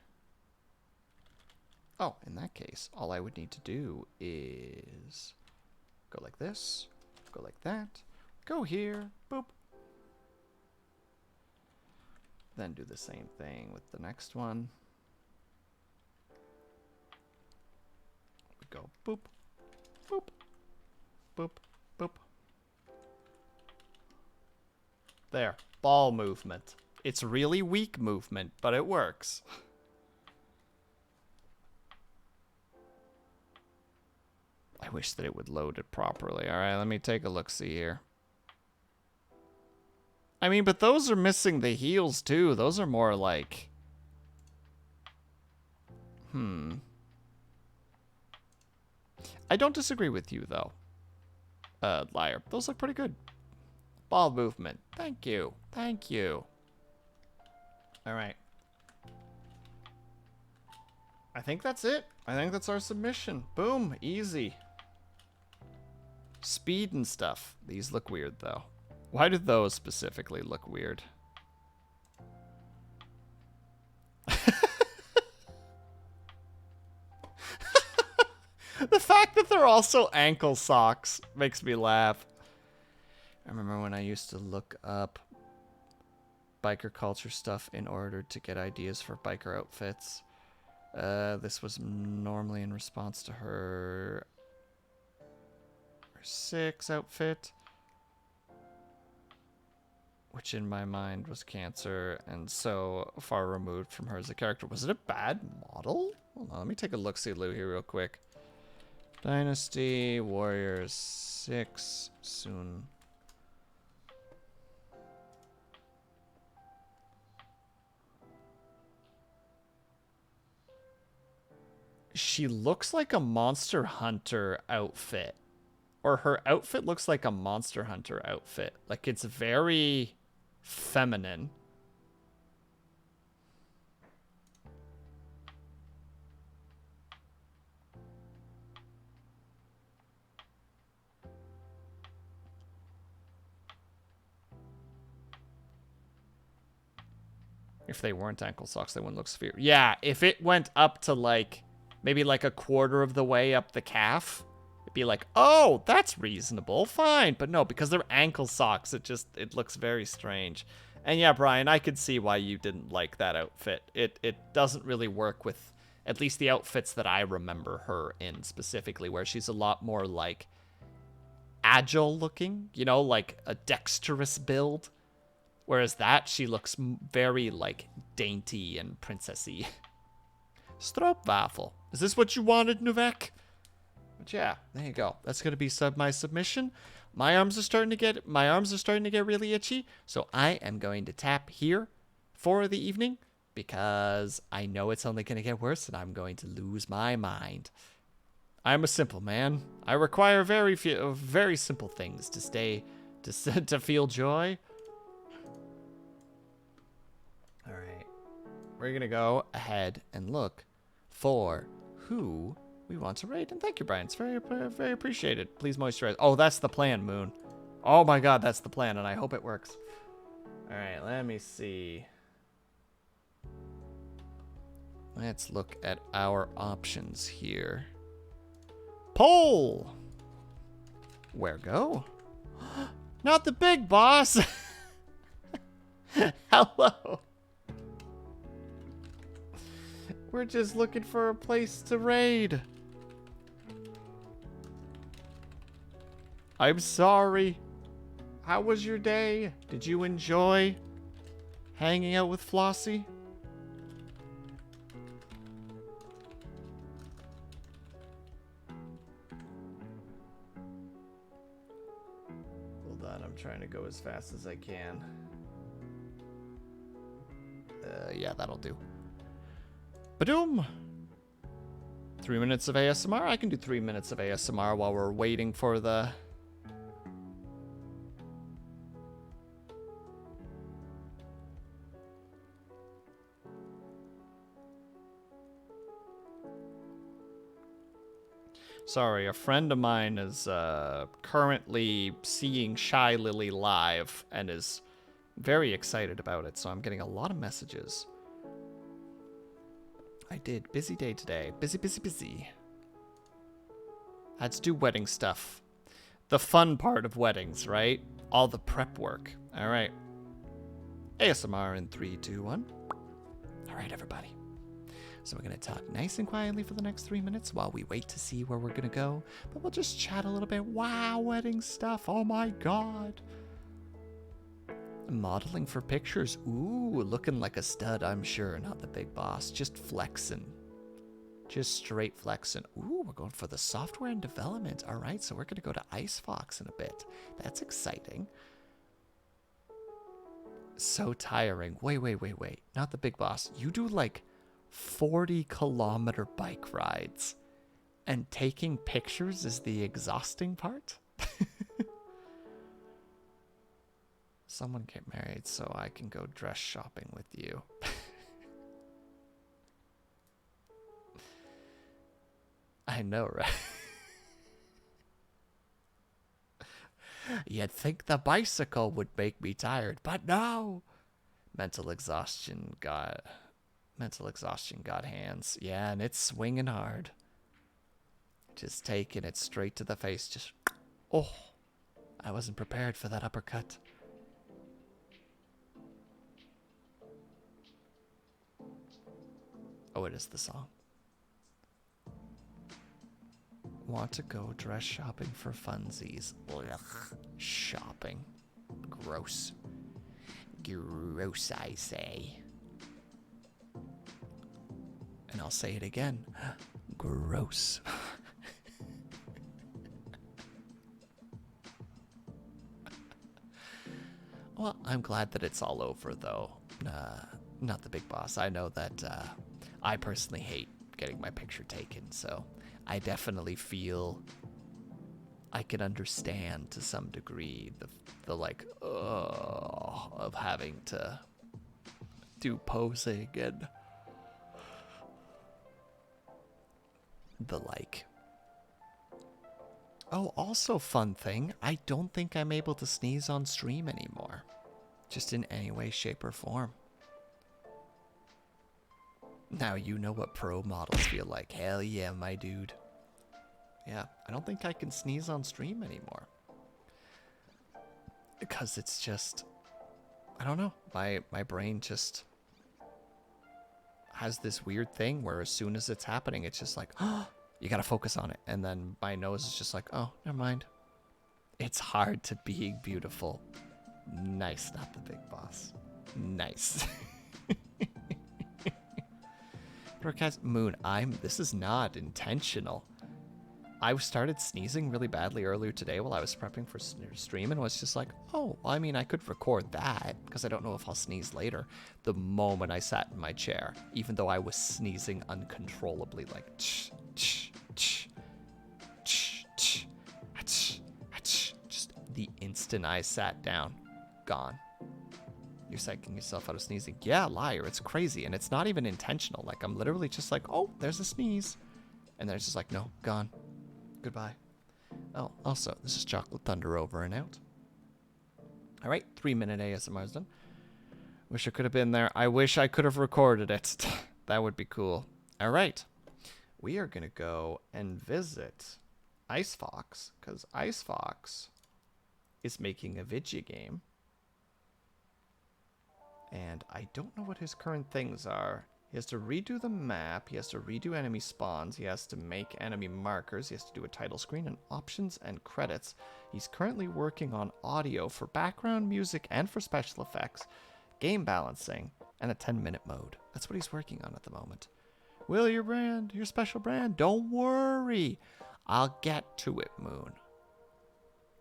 Oh, in that case, all I would need to do is... go like this, go like that, go here, boop. Then do the same thing with the next one. We go boop, boop, boop, boop. There, ball movement. It's really weak movement, but it works. I wish that it would load it properly. All right, let me take a look-see here. I mean, but those are missing the heels, too. Those are more like... I don't disagree with you, though. Liar. Those look pretty good. Ball movement. Thank you. Thank you. All right. I think that's it. I think that's our submission. Boom. Easy. Speed and stuff. These look weird, though. Why do those specifically look weird? The fact that they're also ankle socks makes me laugh. I remember when I used to look up biker culture stuff in order to get ideas for biker outfits. This was normally in response to her 6 outfit, which in my mind was Cancer and so far removed from her as a character. Was it a bad model? Hold on, let me take a look-see Lou here real quick. Dynasty Warriors 6 soon. She looks like a Monster Hunter outfit. Or her outfit looks like a Monster Hunter outfit. Like, it's very feminine. If they weren't ankle socks, they wouldn't look severe. Yeah, if it went up to, like, maybe like a quarter of the way up the calf, it'd be like, oh, that's reasonable, fine. But no, because they're ankle socks, it looks very strange. And yeah, Brian, I could see why you didn't like that outfit. It doesn't really work with at least the outfits that I remember her in specifically, where she's a lot more like agile looking, you know, like a dexterous build. Whereas that, she looks very, like, dainty and princessy. Stroopwafel. Is this what you wanted, Nuvek? But yeah, there you go. That's gonna be my submission. My arms are starting to get really itchy, so I am going to tap here for the evening because I know it's only gonna get worse and I'm going to lose my mind. I'm a simple man. I require very simple things to feel joy. All right, we're gonna go ahead and look for who we want to raid. And thank you, Brian. It's very, very appreciated. Please moisturize. Oh, that's the plan, Moon. Oh my God, that's the plan, and I hope it works. All right, let me see. Let's look at our options here. Poll. Where go? Not the big boss. Hello. We're just looking for a place to raid. I'm sorry. How was your day? Did you enjoy hanging out with Flossie? Hold on, I'm trying to go as fast as I can. Yeah, that'll do. Badoom! 3 minutes of ASMR? I can do 3 minutes of ASMR while we're waiting for the... Sorry, a friend of mine is currently seeing Shy Lily live and is very excited about it, so I'm getting a lot of messages. I did. Busy day today. Busy, busy, busy. Had to do wedding stuff. The fun part of weddings, right? All the prep work. All right. ASMR in 3, 2, 1. All right, everybody. So we're going to talk nice and quietly for the next 3 minutes while we wait to see where we're going to go. But we'll just chat a little bit. Wow, wedding stuff. Oh, my God. Modeling for pictures. Ooh, looking like a stud, I'm sure. Not the big boss. Just flexing. Just straight flexing. Ooh, we're going for the software and development. All right, so we're going to go to Icefox in a bit. That's exciting. So tiring. Wait. Not the big boss. You do like 40-kilometer bike rides. And taking pictures is the exhausting part? Someone get married so I can go dress shopping with you. I know, right? You'd think the bicycle would make me tired, but no. Mental exhaustion got hands. Yeah, and it's swinging hard. Just taking it straight to the face. Just, oh, I wasn't prepared for that uppercut. Oh, it is the song. Want to go dress shopping for funsies. Ugh. Shopping. Gross. Gross, I say. And I'll say it again. Gross. Well, I'm glad that it's all over, though. Not the big boss. I know that I personally hate getting my picture taken, so I definitely feel I can understand to some degree the like, of having to do posing and the like. Oh, also fun thing, I don't think I'm able to sneeze on stream anymore. Just in any way, shape, or form. Now you know what pro models feel like. Hell yeah, my dude. Yeah, I don't think I can sneeze on stream anymore. Because it's just, I don't know, my brain just has this weird thing where as soon as it's happening, it's just like, oh, you gotta focus on it. And then my nose is just like, oh, never mind. It's hard to be beautiful. Nice, not the big boss. Nice. Broadcast Moon, this is not intentional. I started sneezing really badly earlier today while I was prepping for stream and was just like, oh, well, I mean, I could record that because I don't know if I'll sneeze later. The moment I sat in my chair, even though I was sneezing uncontrollably, like, just the instant I sat down, gone. You're psyching yourself out of sneezing. Yeah, liar. It's crazy. And it's not even intentional. Like, I'm literally just like, oh, there's a sneeze. And then it's just like, no, gone. Goodbye. Oh, also, this is Chocolate Thunder over and out. All right, 3-minute ASMR's done. Wish I could have been there. I wish I could have recorded it. That would be cool. All right. We are going to go and visit Ice Fox, because Ice Fox is making a video game. And I don't know what his current things are. He has to redo the map. He has to redo enemy spawns. He has to make enemy markers. He has to do a title screen and options and credits. He's currently working on audio for background music and for special effects, game balancing, and a 10-minute mode. That's what he's working on at the moment. Will, your special brand, don't worry. I'll get to it, Moon.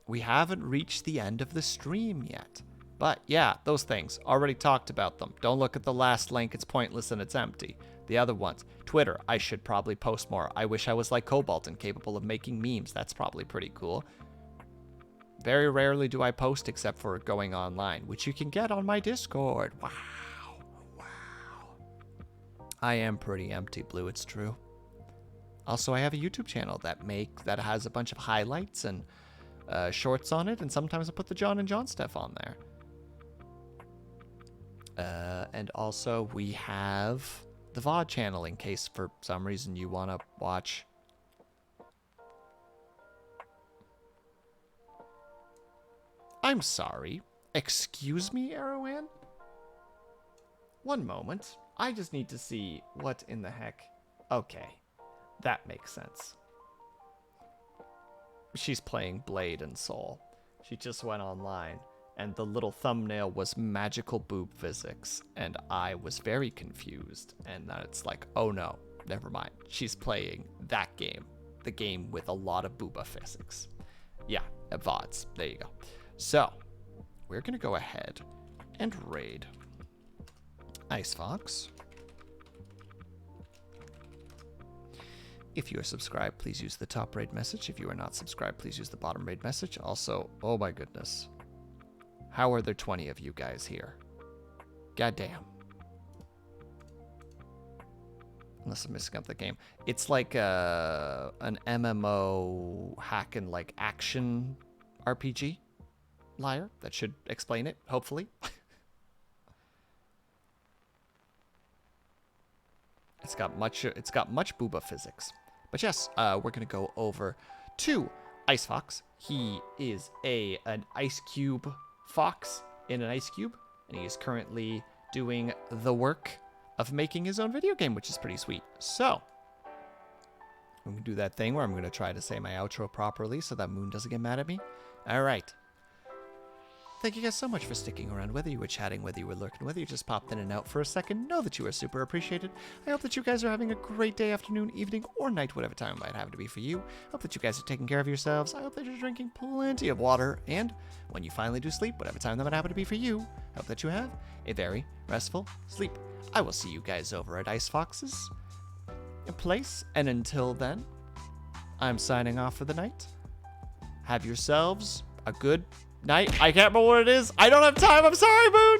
We haven't reached the end of the stream yet. But yeah, those things. Already talked about them. Don't look at the last link. It's pointless and it's empty. The other ones. Twitter. I should probably post more. I wish I was like Cobalt and capable of making memes. That's probably pretty cool. Very rarely do I post except for going online, which you can get on my Discord. Wow. Wow. I am pretty empty, Blue. It's true. Also, I have a YouTube channel that has a bunch of highlights and shorts on it, and sometimes I put the John and John stuff on there. And also, we have the VOD channel in case for some reason you want to watch. I'm sorry. Excuse me, Arrowin? One moment. I just need to see what in the heck. Okay. That makes sense. She's playing Blade and Soul. She just went online. And the little thumbnail was magical boob physics. And I was very confused. And then it's like, oh no, never mind. She's playing that game. The game with a lot of booba physics. Yeah, VODs. There you go. So, we're going to go ahead and raid Ice Fox. If you are subscribed, please use the top raid message. If you are not subscribed, please use the bottom raid message. Also, oh my goodness. How are there 20 of you guys here? Goddamn. Unless I'm missing up the game. It's like an MMO hack and like action RPG. Liar. That should explain it, hopefully. It's got much booba physics. But yes, we're gonna go over to Ice Fox. He is an ice cube fox in an ice cube, and he is currently doing the work of making his own video game, which is pretty sweet. So I'm gonna do that thing where I'm gonna try to say my outro properly so that Moon doesn't get mad at me. All right. Thank you guys so much for sticking around, whether you were chatting, whether you were lurking, whether you just popped in and out for a second. Know that you are super appreciated. I hope that you guys are having a great day, afternoon, evening, or night, whatever time it might have to be for you. I hope that you guys are taking care of yourselves. I hope that you're drinking plenty of water. And when you finally do sleep, whatever time that might happen to be for you, I hope that you have a very restful sleep. I will see you guys over at Ice Fox's place. And until then, I'm signing off for the night. Have yourselves a good night. I can't remember what it is. I don't have time. I'm sorry, Moon.